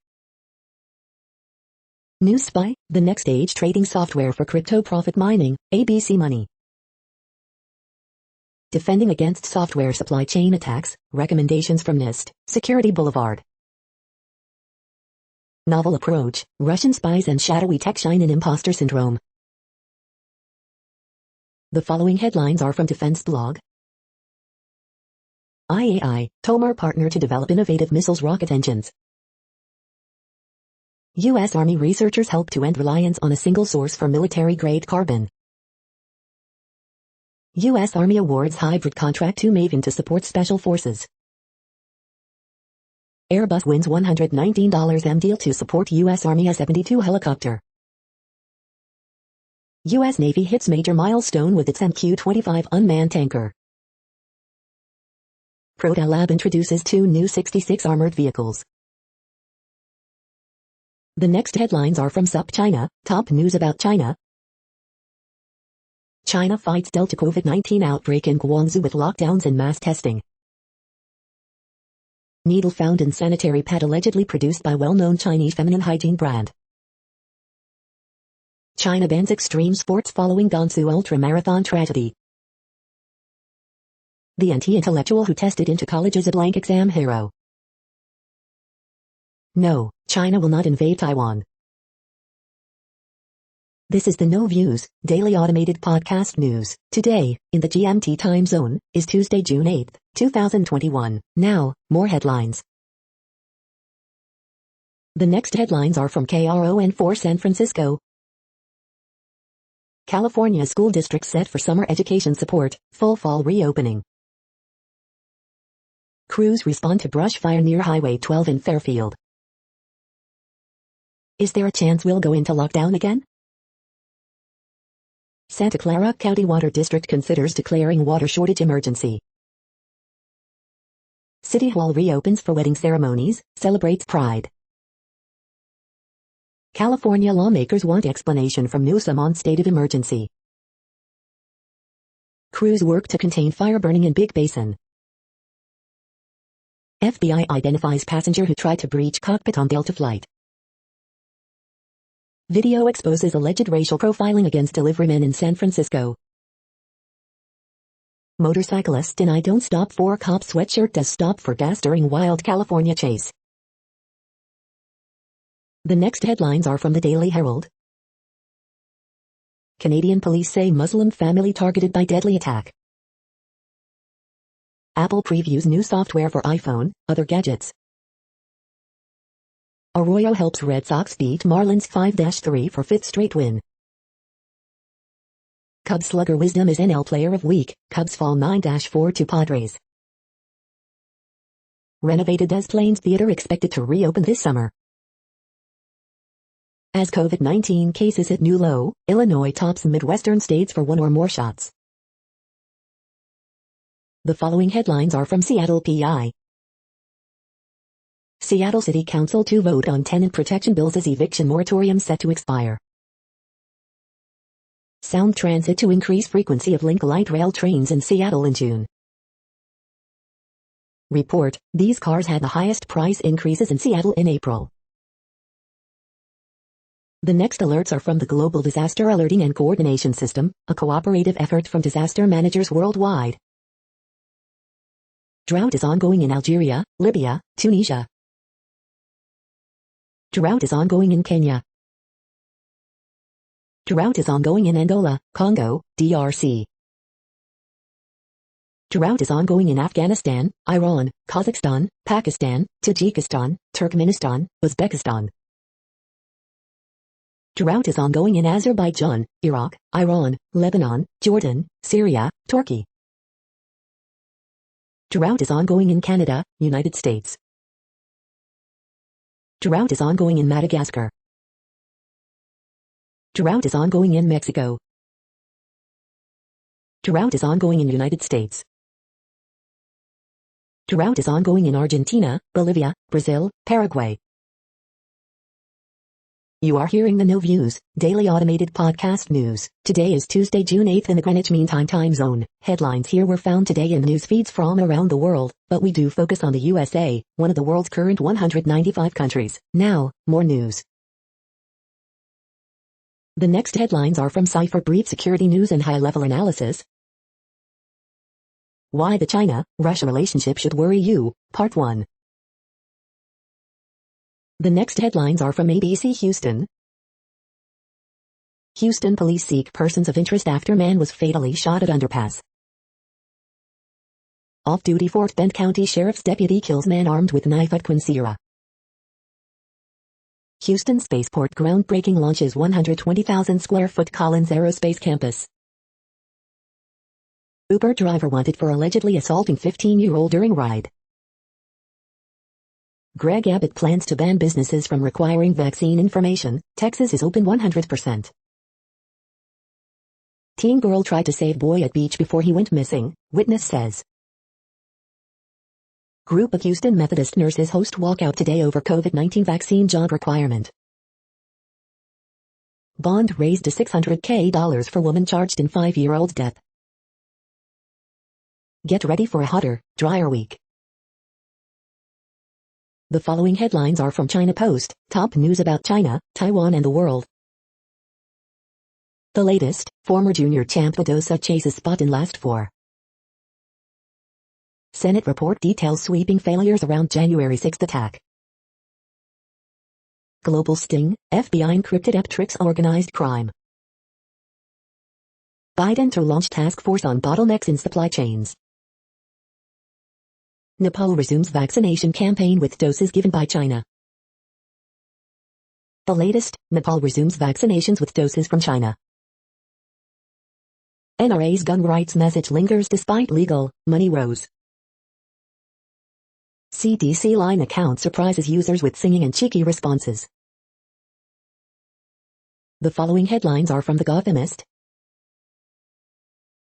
New spy, the next age trading software for crypto profit mining, ABC Money. Defending Against Software Supply Chain Attacks, Recommendations from NIST, Security Boulevard. Novel Approach, Russian Spies and Shadowy Tech Shine in Imposter Syndrome. The following headlines are from Defense Blog. IAI, Tomar partner to develop innovative missiles rocket engines. U.S. Army researchers help to end reliance on a single source for military-grade carbon. U.S. Army awards hybrid contract to Maven to support special forces. Airbus wins $119 deal to support U.S. Army A-72 helicopter. U.S. Navy hits major milestone with its MQ-25 unmanned tanker. Protolab introduces 2 new 66 armored vehicles. The next headlines are from SupChina, top news about China. China fights Delta COVID-19 outbreak in Guangzhou with lockdowns and mass testing. Needle found in sanitary pad allegedly produced by well-known Chinese feminine hygiene brand. China bans extreme sports following Gansu ultra-marathon tragedy. The anti-intellectual who tested into college is a blank exam hero. No, China will not invade Taiwan. This is the No Views, daily automated podcast news. Today, in the GMT time zone, is Tuesday, June 8, 2021. Now, more headlines. The next headlines are from KRON4 San Francisco. California school districts set for summer education support, full fall reopening. Crews respond to brush fire near Highway 12 in Fairfield. Is there a chance we'll go into lockdown again? Santa Clara County Water District considers declaring water shortage emergency. City Hall reopens for wedding ceremonies, celebrates Pride. California lawmakers want explanation from Newsom on state of emergency. Crews work to contain fire burning in Big Basin. FBI identifies passenger who tried to breach cockpit on Delta flight. Video exposes alleged racial profiling against deliverymen in San Francisco. Motorcyclist denied don't stop for cop sweatshirt does stop for gas during wild California chase. The next headlines are from the Daily Herald. Canadian police say Muslim family targeted by deadly attack. Apple previews new software for iPhone, other gadgets. Arroyo helps Red Sox beat Marlins 5-3 for 5th straight win. Cubs slugger Wisdom is NL Player of Week, Cubs fall 9-4 to Padres. Renovated Des Plaines Theater expected to reopen this summer. As COVID-19 cases hit new low, Illinois tops Midwestern states for 1 or more shots. The following headlines are from Seattle PI. Seattle City Council to vote on tenant protection bills as eviction moratorium set to expire. Sound Transit to increase frequency of Link Light Rail trains in Seattle in June. Report, these cars had the highest price increases in Seattle in April. The next alerts are from the Global Disaster Alerting and Coordination System, a cooperative effort from disaster managers worldwide. Drought is ongoing in Algeria, Libya, Tunisia. Drought is ongoing in Kenya. Drought is ongoing in Angola, Congo, DRC. Drought is ongoing in Afghanistan, Iran, Kazakhstan, Pakistan, Tajikistan, Turkmenistan, Uzbekistan. Drought is ongoing in Azerbaijan, Iraq, Iran, Lebanon, Jordan, Syria, Turkey. Drought is ongoing in Canada, United States. Drought is ongoing in Madagascar. Drought is ongoing in Mexico. Drought is ongoing in United States. Drought is ongoing in Argentina, Bolivia, Brazil, Paraguay. You are hearing the No Views, daily automated podcast news. Today is Tuesday, June 8th in the Greenwich Mean Time zone. Headlines here were found today in news feeds from around the world, but we do focus on the USA, one of the world's current 195 countries. Now, more news. The next headlines are from Cypher Brief Security News and High-Level Analysis. Why the China-Russia relationship should worry you, Part 1. The next headlines are from ABC Houston. Houston police seek persons of interest after man was fatally shot at underpass. Off-duty Fort Bend County Sheriff's deputy kills man armed with knife at Quinceañera. Houston Spaceport groundbreaking launches 120,000 square foot Collins Aerospace Campus. Uber driver wanted for allegedly assaulting 15-year-old during ride. Greg Abbott plans to ban businesses from requiring vaccine information. Texas is open 100%. Teen girl tried to save boy at beach before he went missing, witness says. Group of Houston Methodist nurses host walkout today over COVID-19 vaccine job requirement. Bond raised to $600K for woman charged in 5-year-old death. Get ready for a hotter, drier week. The following headlines are from China Post, top news about China, Taiwan and the world. The latest, former junior champ Badosa chases spot in last four. Senate report details sweeping failures around January 6 attack. Global sting, FBI encrypted app tricks organized crime. Biden to launch task force on bottlenecks in supply chains. Nepal resumes vaccination campaign with doses given by China. The latest, Nepal resumes vaccinations with doses from China. NRA's gun rights message lingers despite legal money woes. CDC line account surprises users with singing and cheeky responses. The following headlines are from The Gothamist.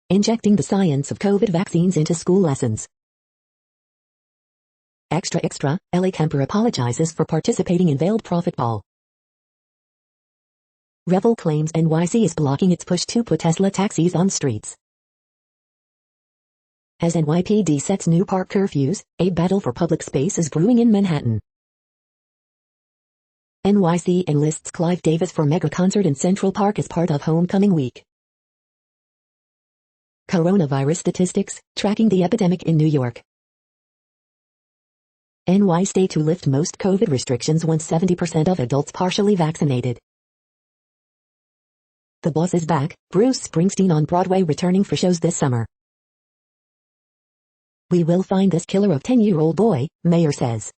Injecting the science of COVID vaccines into school lessons. Extra, LA Kemper apologizes for participating in veiled profit ball. Revel claims NYC is blocking its push to put Tesla taxis on streets. As NYPD sets new park curfews, a battle for public space is brewing in Manhattan. NYC enlists Clive Davis for mega concert in Central Park as part of Homecoming Week. Coronavirus statistics, tracking the epidemic in New York. NY state to lift most COVID restrictions once 70% of adults partially vaccinated. The Boss is back, Bruce Springsteen on Broadway returning for shows this summer. We will find this killer of 10-year-old boy, mayor says.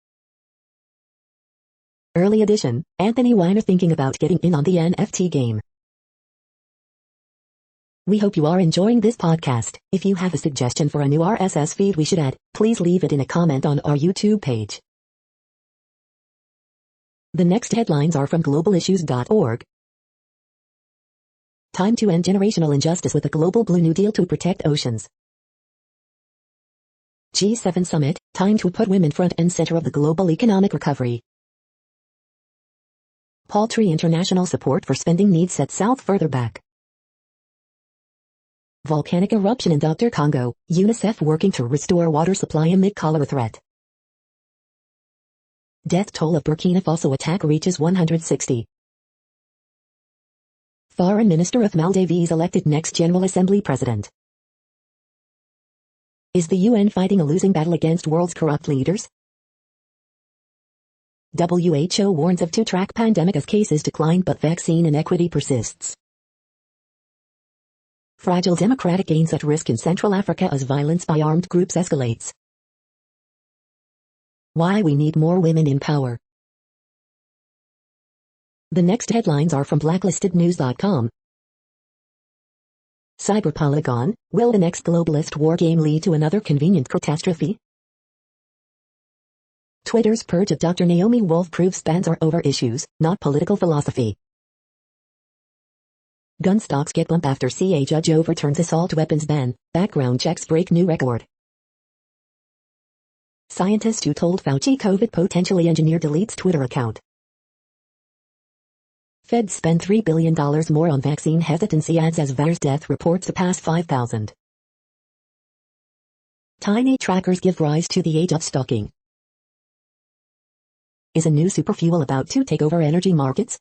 Early edition, Anthony Weiner thinking about getting in on the NFT game. We hope you are enjoying this podcast. If you have a suggestion for a new RSS feed we should add, please leave it in a comment on our YouTube page. The next headlines are from globalissues.org. Time to end generational injustice with a global Blue New Deal to protect oceans. G7 Summit, time to put women front and center of the global economic recovery. Paltry international support for spending needs set South further back. Volcanic eruption in Dr. Congo, UNICEF working to restore water supply amid cholera threat. Death toll of Burkina Faso attack reaches 160. Foreign Minister of Maldives elected next General Assembly President. Is the UN fighting a losing battle against world's corrupt leaders? WHO warns of two-track pandemic as cases decline but vaccine inequity persists. Fragile democratic gains at risk in Central Africa as violence by armed groups escalates. Why we need more women in power. The next headlines are from blacklistednews.com. Cyberpolygon, will the next globalist war game lead to another convenient catastrophe? Twitter's purge of Dr. Naomi Wolf proves bans are over issues, not political philosophy. Gun stocks get bump after CA judge overturns assault weapons ban, background checks break new record. Scientist who told Fauci COVID potentially engineered deletes Twitter account. Fed spend $3 billion more on vaccine hesitancy adds as VAERS death reports surpass 5,000. Tiny trackers give rise to the age of stalking. Is a new superfuel about to take over energy markets?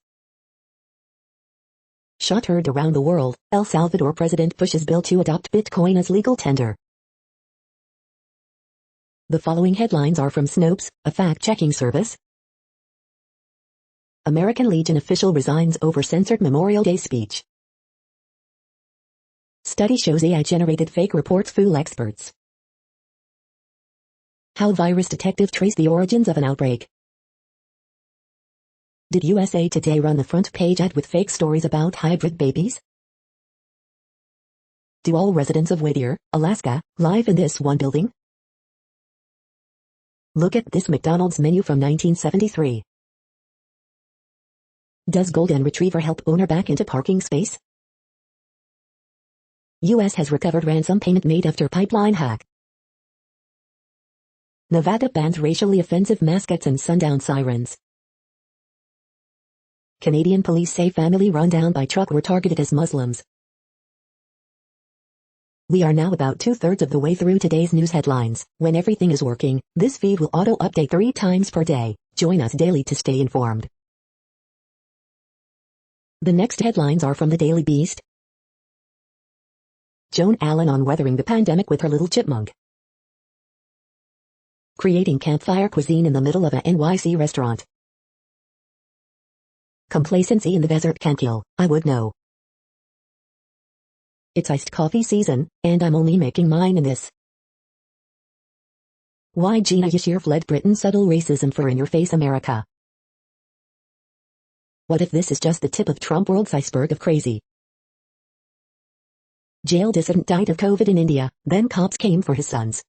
Shot heard around the world, El Salvador President pushes bill to adopt Bitcoin as legal tender. The following headlines are from Snopes, a fact-checking service. American Legion official resigns over censored Memorial Day speech. Study shows AI-generated fake reports fool experts. How virus detective traced the origins of an outbreak. Did USA Today run the front page ad with fake stories about hybrid babies? Do all residents of Whittier, Alaska, live in this one building? Look at this McDonald's menu from 1973. Does Golden Retriever help owner back into parking space? U.S. has recovered ransom payment made after pipeline hack. Nevada bans racially offensive mascots and sundown sirens. Canadian police say family run down by truck were targeted as Muslims. We are now about 2/3 of the way through today's news headlines. When everything is working, this feed will auto-update 3 times per day. Join us daily to stay informed. The next headlines are from the Daily Beast. Joan Allen on weathering the pandemic with her little chipmunk. Creating campfire cuisine in the middle of a NYC restaurant. Complacency in the desert can kill, I would know. It's iced coffee season, and I'm only making mine in this. Why Gina Yashir fled Britain's subtle racism for in-your-face America. What if this is just the tip of Trump world's iceberg of crazy? Jail dissident died of COVID in India, then cops came for his sons.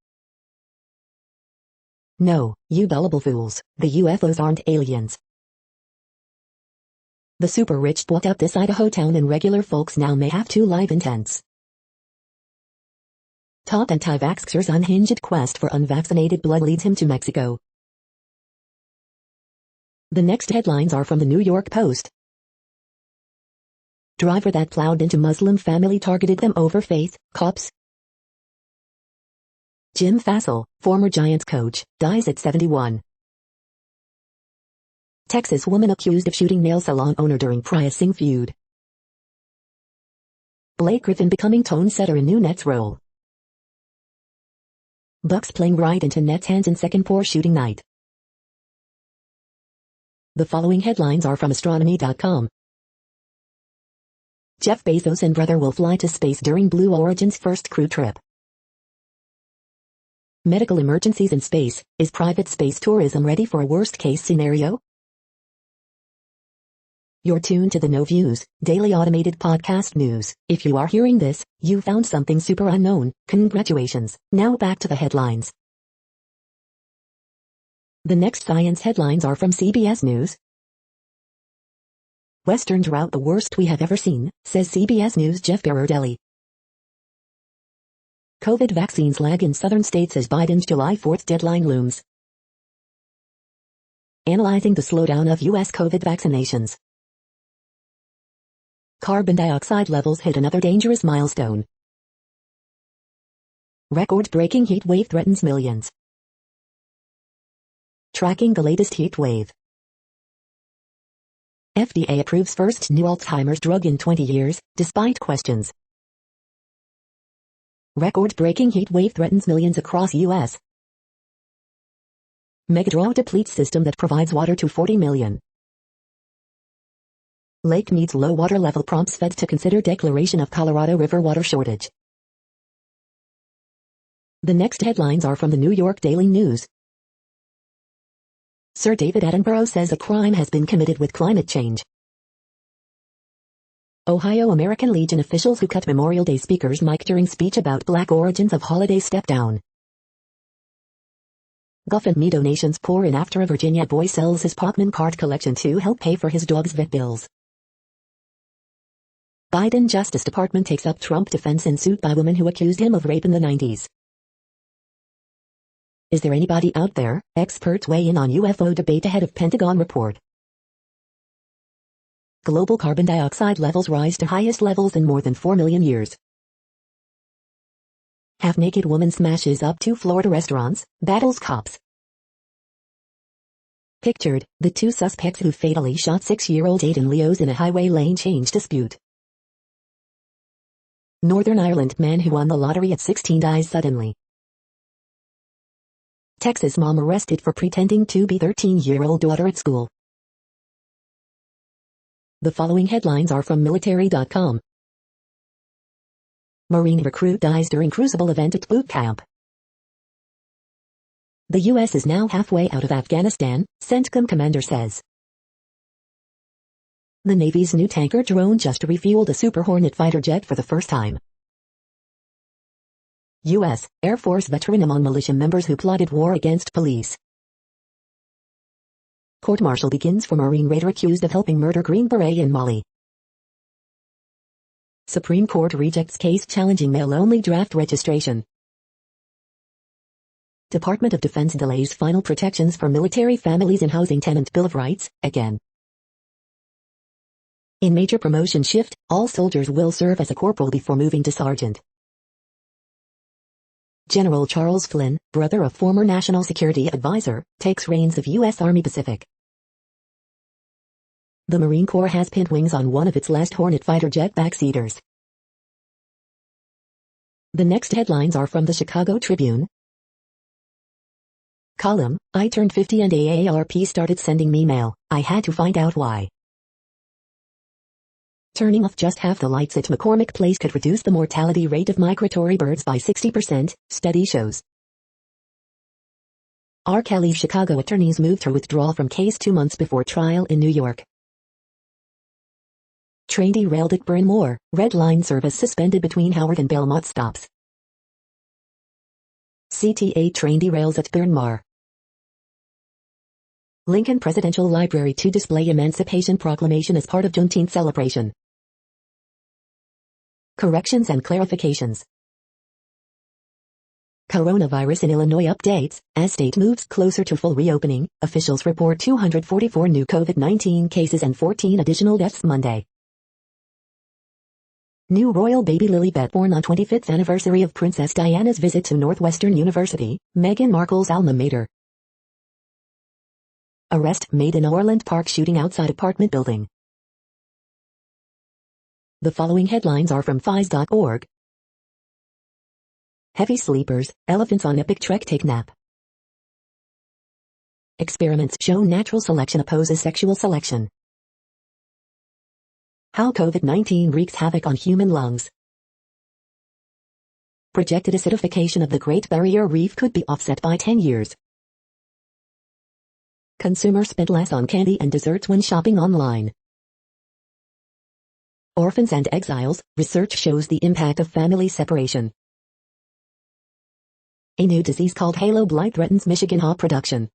No, you gullible fools, the UFOs aren't aliens. The super rich bought out this Idaho town and regular folks now may have to live in tents. Top anti-vaxxer's unhinged quest for unvaccinated blood leads him to Mexico. The next headlines are from the New York Post. Driver that plowed into Muslim family targeted them over faith, cops. Jim Fassel, former Giants coach, dies at 71. Texas woman accused of shooting nail salon owner during pricing feud. Blake Griffin becoming tone setter in new Nets role. Bucks playing right into Nets hands in second poor shooting night. The following headlines are from astronomy.com. Jeff Bezos and brother will fly to space during Blue Origin's first crew trip. Medical emergencies in space, is private space tourism ready for a worst-case scenario? You're tuned to the No Views, daily automated podcast news. If you are hearing this, you found something super unknown. Congratulations. Now back to the headlines. The next science headlines are from CBS News. Western drought the worst we have ever seen, says CBS News' Jeff Berardelli. COVID vaccines lag in southern states as Biden's July 4th deadline looms. Analyzing the slowdown of U.S. COVID vaccinations. Carbon dioxide levels hit another dangerous milestone. Record-breaking heat wave threatens millions. Tracking the latest heat wave. FDA approves first new Alzheimer's drug in 20 years, despite questions. Record-breaking heat wave threatens millions across U.S. Megadraw depletes system that provides water to 40 million. Lake meets low water level prompts Fed to consider declaration of Colorado River water shortage. The next headlines are from the New York Daily News. Sir David Attenborough says a crime has been committed with climate change. Ohio American Legion officials who cut Memorial Day speaker's mic during speech about Black origins of holiday step down. GoFundMe donations pour in after a Virginia boy sells his Pokémon card collection to help pay for his dog's vet bills. Biden Justice Department takes up Trump defense in suit by woman who accused him of rape in the 90s. Is there anybody out there? Experts weigh in on UFO debate ahead of Pentagon report. Global carbon dioxide levels rise to highest levels in more than 4 million years. Half-naked woman smashes up 2 Florida restaurants, battles cops. Pictured, the 2 suspects who fatally shot 6-year-old Aiden Leos in a highway lane change dispute. Northern Ireland man who won the lottery at 16 dies suddenly. Texas mom arrested for pretending to be 13-year-old daughter at school. The following headlines are from military.com. Marine recruit dies during Crucible event at boot camp. The U.S. is now halfway out of Afghanistan, CENTCOM commander says. The Navy's new tanker drone just refueled a Super Hornet fighter jet for the first time. U.S. Air Force veteran among militia members who plotted war against police. Court-martial begins for Marine raider accused of helping murder Green Beret in Mali. Supreme Court rejects case challenging mail-only draft registration. Department of Defense delays final protections for military families in housing tenant Bill of Rights, again. In major promotion shift, all soldiers will serve as a corporal before moving to sergeant. General Charles Flynn, brother of former National Security Advisor, takes reins of U.S. Army Pacific. The Marine Corps has pinned wings on one of its last Hornet fighter jet backseaters. The next headlines are from the Chicago Tribune. Column, I turned 50 and AARP started sending me mail. I had to find out why. Turning off just half the lights at McCormick Place could reduce the mortality rate of migratory birds by 60%, study shows. R. Kelly's Chicago attorneys moved her withdrawal from case 2 months before trial in New York. Train derailed at Bryn Mawr, Red Line service suspended between Howard and Belmont stops. CTA train derails at Bryn Mawr. Lincoln Presidential Library to display Emancipation Proclamation as part of Juneteenth celebration. Corrections and clarifications. Coronavirus in Illinois updates, as state moves closer to full reopening, officials report 244 new COVID-19 cases and 14 additional deaths Monday. New royal baby Lilibet born on 25th anniversary of Princess Diana's visit to Northwestern University, Meghan Markle's alma mater. Arrest made in Orland Park shooting outside apartment building. The following headlines are from FIS.org. Heavy sleepers, elephants on epic trek take nap. Experiments show natural selection opposes sexual selection. How COVID-19 wreaks havoc on human lungs. Projected acidification of the Great Barrier Reef could be offset by 10 years. Consumers spend less on candy and desserts when shopping online. Orphans and exiles, research shows the impact of family separation. A new disease called halo blight threatens Michigan hop production.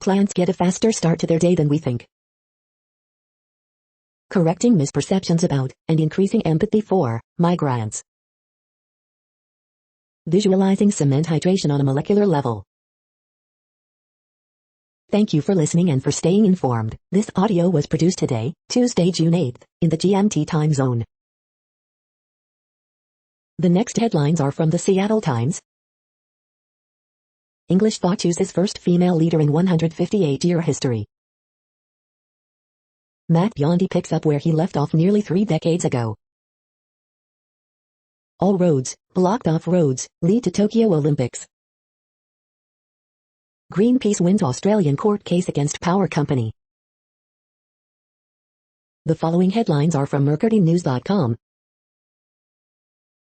Plants get a faster start to their day than we think. Correcting misperceptions about, and increasing empathy for, migrants. Visualizing cement hydration on a molecular level. Thank you for listening and for staying informed. This audio was produced today, Tuesday, June 8th, in the GMT time zone. The next headlines are from the Seattle Times. English thought chooses first female leader in 158-year history. Matt Biondi picks up where he left off nearly 3 decades ago. All roads, blocked off roads, lead to Tokyo Olympics. Greenpeace wins Australian court case against power company. The following headlines are from mercurynews.com.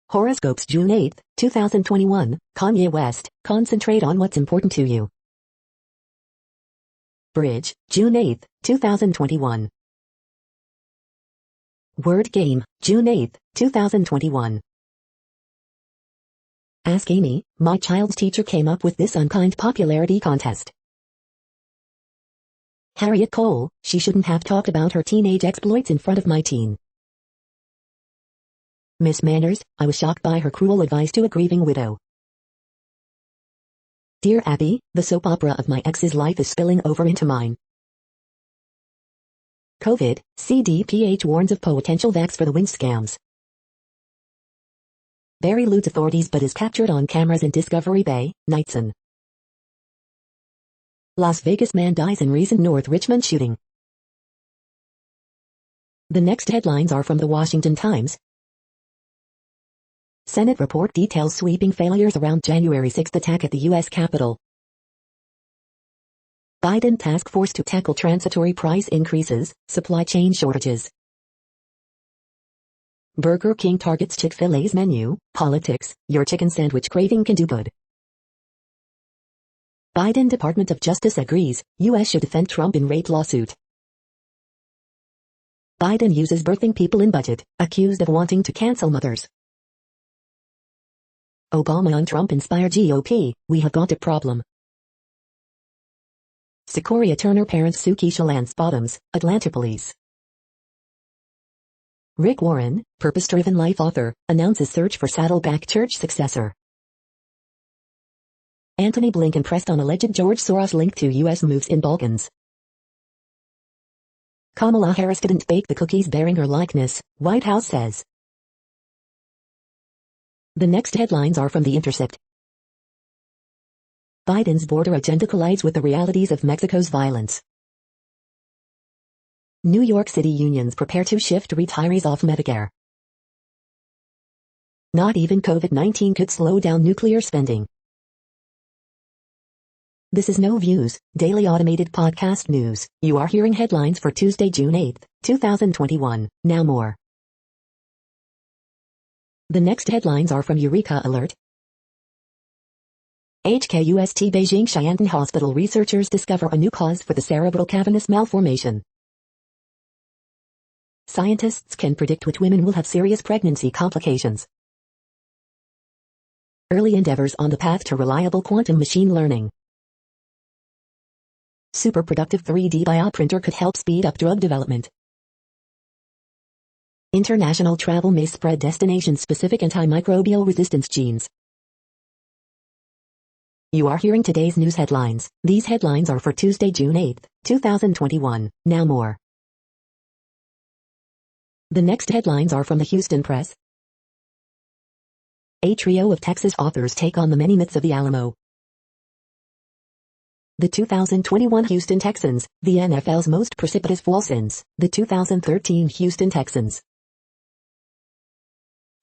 Horoscopes June 8, 2021, Kanye West, concentrate on what's important to you. Bridge, June 8, 2021. Word Game, June 8, 2021. Ask Amy, my child's teacher came up with this unkind popularity contest. Harriet Cole, she shouldn't have talked about her teenage exploits in front of my teen. Miss Manners, I was shocked by her cruel advice to a grieving widow. Dear Abby, the soap opera of my ex's life is spilling over into mine. COVID, CDPH warns of potential vax for the wind scams. Barry eludes authorities but is captured on cameras in Discovery Bay, Knightson. Las Vegas man dies in recent North Richmond shooting. The next headlines are from the Washington Times. Senate report details sweeping failures around January 6 attack at the U.S. Capitol. Biden task force to tackle transitory price increases, supply chain shortages. Burger King targets Chick-fil-A's menu, politics, your chicken sandwich craving can do good. Biden Department of Justice agrees, U.S. should defend Trump in rape lawsuit. Biden uses birthing people in budget, accused of wanting to cancel mothers. Obama on Trump-inspired GOP, we have got a problem. Sequoia Turner parents sue Keisha Lance Bottoms, Atlanta police. Rick Warren, purpose-driven life author, announces search for Saddleback Church successor. Antony Blinken pressed on alleged George Soros link to U.S. moves in Balkans. Kamala Harris didn't bake the cookies bearing her likeness, White House says. The next headlines are from The Intercept. Biden's border agenda collides with the realities of Mexico's violence. New York City unions prepare to shift retirees off Medicare. Not even COVID-19 could slow down nuclear spending. This is No Views, daily automated podcast news. You are hearing headlines for Tuesday, June 8, 2021. Now more. The next headlines are from Eureka Alert. HKUST Beijing Shanghai Hospital researchers discover a new cause for the cerebral cavernous malformation. Scientists can predict which women will have serious pregnancy complications. Early endeavors on the path to reliable quantum machine learning. Super productive 3D bioprinter could help speed up drug development. International travel may spread destination-specific antimicrobial resistance genes. You are hearing today's news headlines. These headlines are for Tuesday, June 8, 2021. Now more. The next headlines are from the Houston Press. A trio of Texas authors take on the many myths of the Alamo. The 2021 Houston Texans, the NFL's most precipitous fall since the 2013 Houston Texans.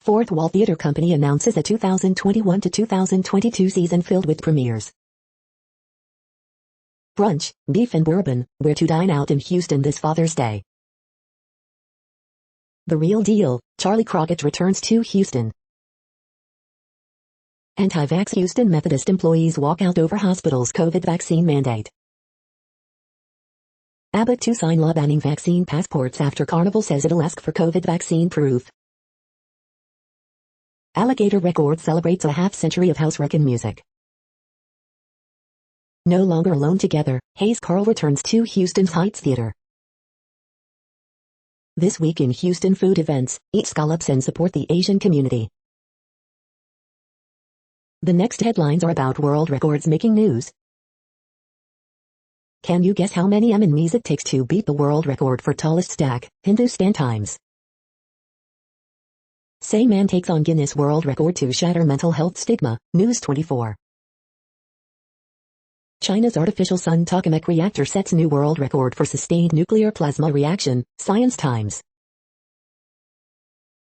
Fourth Wall Theater Company announces a 2021 to 2022 season filled with premieres. Brunch, beef and bourbon, where to dine out in Houston this Father's Day. The Real Deal, Charlie Crockett returns to Houston. Anti-vax Houston Methodist employees walk out over hospital's COVID vaccine mandate. Abbott to sign law banning vaccine passports after Carnival says it'll ask for COVID vaccine proof. Alligator Records celebrates a half-century of house wreckin' music. No longer alone together, Hayes Carl returns to Houston's Heights Theater. This week in Houston food events, eat scallops and support the Asian community. The next headlines are about world records making news. Can you guess how many M&Ms it takes to beat the world record for tallest stack? Hindustan Times. Say man takes on Guinness World Record to shatter mental health stigma, News 24. China's artificial sun tokamak reactor sets new world record for sustained nuclear plasma reaction, Science Times.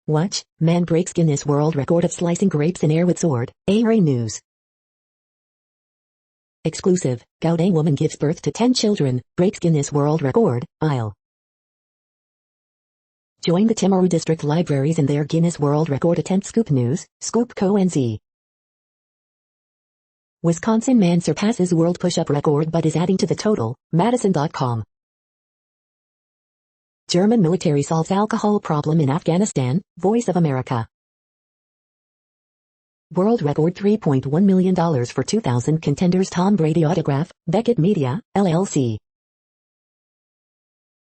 Watch, man breaks Guinness World Record of slicing grapes in air with sword, ARA News. Exclusive, Gaodang woman gives birth to 10 children, breaks Guinness World Record, Isle. Join the Timaru District Libraries in their Guinness World Record attempt. Scoop News, Scoop Co. NZ. Wisconsin man surpasses world push-up record but is adding to the total, Madison.com. German military solves alcohol problem in Afghanistan, Voice of America. World record $3.1 million for 2000 contenders Tom Brady autograph, Beckett Media, LLC.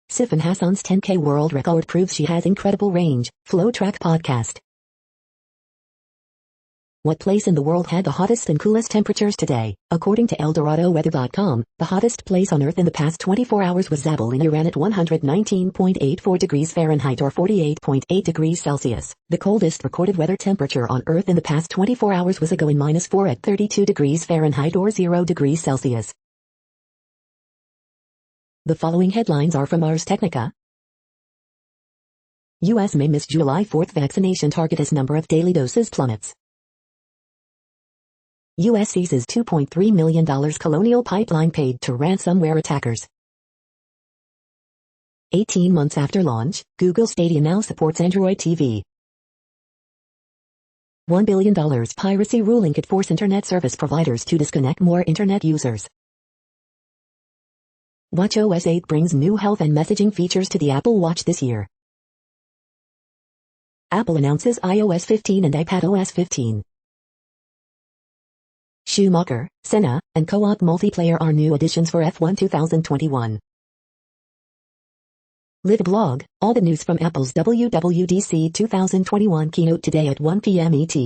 Sifan Hassan's 10K world record proves she has incredible range, Flow Track Podcast. What place in the world had the hottest and coolest temperatures today? According to ElDoradoWeather.com, the hottest place on Earth in the past 24 hours was Zabul in Iran at 119.84 degrees Fahrenheit or 48.8 degrees Celsius. The coldest recorded weather temperature on Earth in the past 24 hours was Ago in -4 at 32 degrees Fahrenheit or 0 degrees Celsius. The following headlines are from Ars Technica. U.S. may miss July 4th vaccination target as number of daily doses plummets. U.S. seizes $2.3 million Colonial Pipeline paid to ransomware attackers. 18 months after launch, Google Stadia now supports Android TV. $1 billion piracy ruling could force internet service providers to disconnect more internet users. watchOS 8 brings new health and messaging features to the Apple Watch this year. Apple announces iOS 15 and iPadOS 15. Schumacher, Senna, and co-op multiplayer are new additions for F1 2021. Live blog, all the news from Apple's WWDC 2021 keynote today at 1 p.m. ET.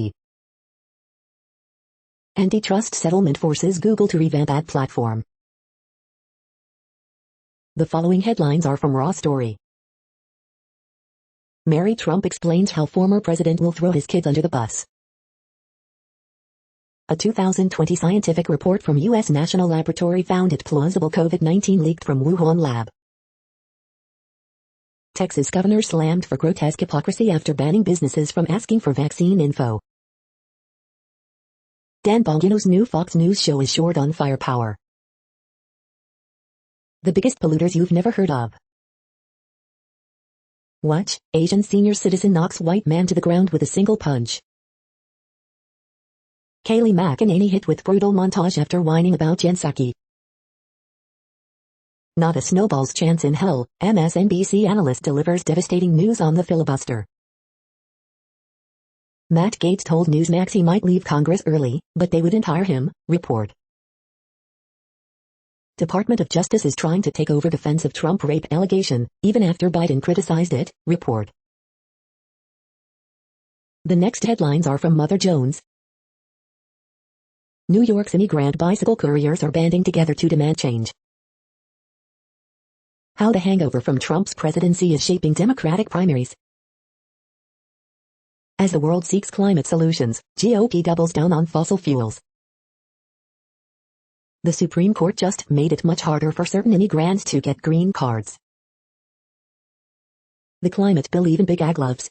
Antitrust settlement forces Google to revamp ad platform. The following headlines are from Raw Story. Mary Trump explains how former president will throw his kids under the bus. A 2020 scientific report from U.S. National Laboratory found it plausible COVID-19 leaked from Wuhan lab. Texas governor slammed for grotesque hypocrisy after banning businesses from asking for vaccine info. Dan Bongino's new Fox News show is short on firepower. The biggest polluters you've never heard of. Watch, Asian senior citizen knocks white man to the ground with a single punch. Kayleigh McEnany hit with brutal montage after whining about Jen Psaki. Not a snowball's chance in hell, MSNBC analyst delivers devastating news on the filibuster. Matt Gaetz told Newsmax he might leave Congress early, but they wouldn't hire him, report. Department of Justice is trying to take over defense of Trump rape allegation, even after Biden criticized it, report. The next headlines are from Mother Jones. New York's immigrant bicycle couriers are banding together to demand change. How the hangover from Trump's presidency is shaping Democratic primaries. As the world seeks climate solutions, GOP doubles down on fossil fuels. The Supreme Court just made it much harder for certain immigrants to get green cards. The climate bill even Big Ag loves.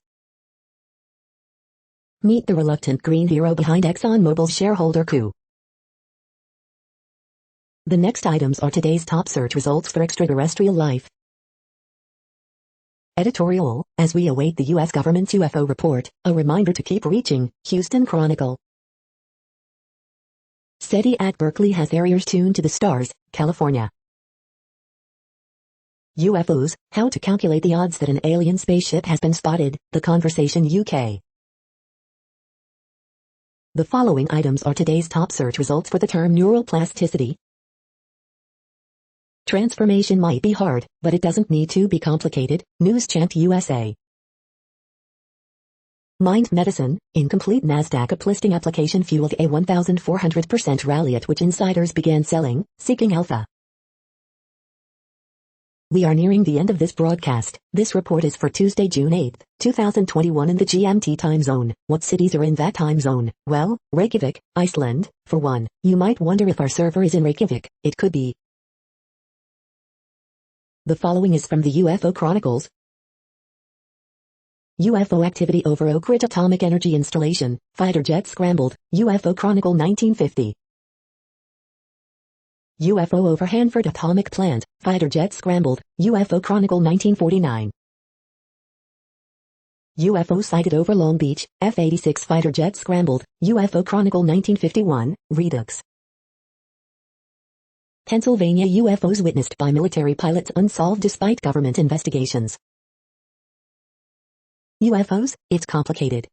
Meet the reluctant green hero behind ExxonMobil's shareholder coup. The next items are today's top search results for extraterrestrial life. Editorial, as we await the U.S. government's UFO report, a reminder to keep reaching, Houston Chronicle. SETI at Berkeley has areas tuned to the stars, California. UFOs, how to calculate the odds that an alien spaceship has been spotted, The Conversation UK. The following items are today's top search results for the term neural plasticity. Transformation might be hard, but it doesn't need to be complicated, News Champ USA. Mind Medicine, incomplete NASDAQ uplisting application fueled a 1,400% rally at which insiders began selling, seeking alpha. We are nearing the end of this broadcast. This report is for Tuesday, June 8, 2021 in the GMT time zone. What cities are in that time zone? Well, Reykjavik, Iceland, for one. You might wonder if our server is in Reykjavik. It could be. The following is from the UFO Chronicles. UFO activity over Oak Ridge Atomic Energy Installation, fighter jet scrambled, UFO Chronicle 1950. UFO over Hanford Atomic Plant, fighter jet scrambled, UFO Chronicle 1949. UFO sighted over Long Beach, F-86 fighter jet scrambled, UFO Chronicle 1951, Redux. Pennsylvania UFOs witnessed by military pilots unsolved despite government investigations. UFOs, it's complicated.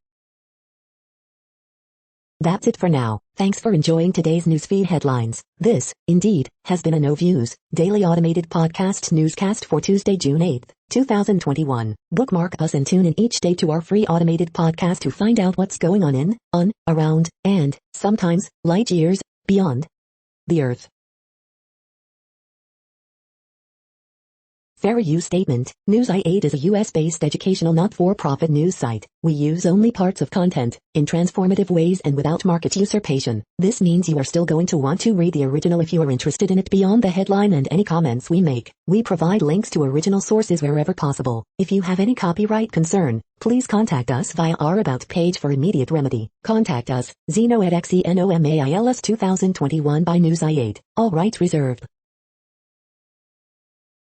That's it for now. Thanks for enjoying today's newsfeed headlines. This, indeed, has been a No Views, daily automated podcast newscast for Tuesday, June 8, 2021. Bookmark us and tune in each day to our free automated podcast to find out what's going on, around, and, sometimes, light years, beyond the Earth. Fair use statement. News i8 is a US-based educational not-for-profit news site. We use only parts of content, in transformative ways and without market usurpation. This means you are still going to want to read the original if you are interested in it beyond the headline and any comments we make. We provide links to original sources wherever possible. If you have any copyright concern, please contact us via our About page for immediate remedy. Contact us, Zeno at XENOMAILS 2021 by News i8. All rights reserved.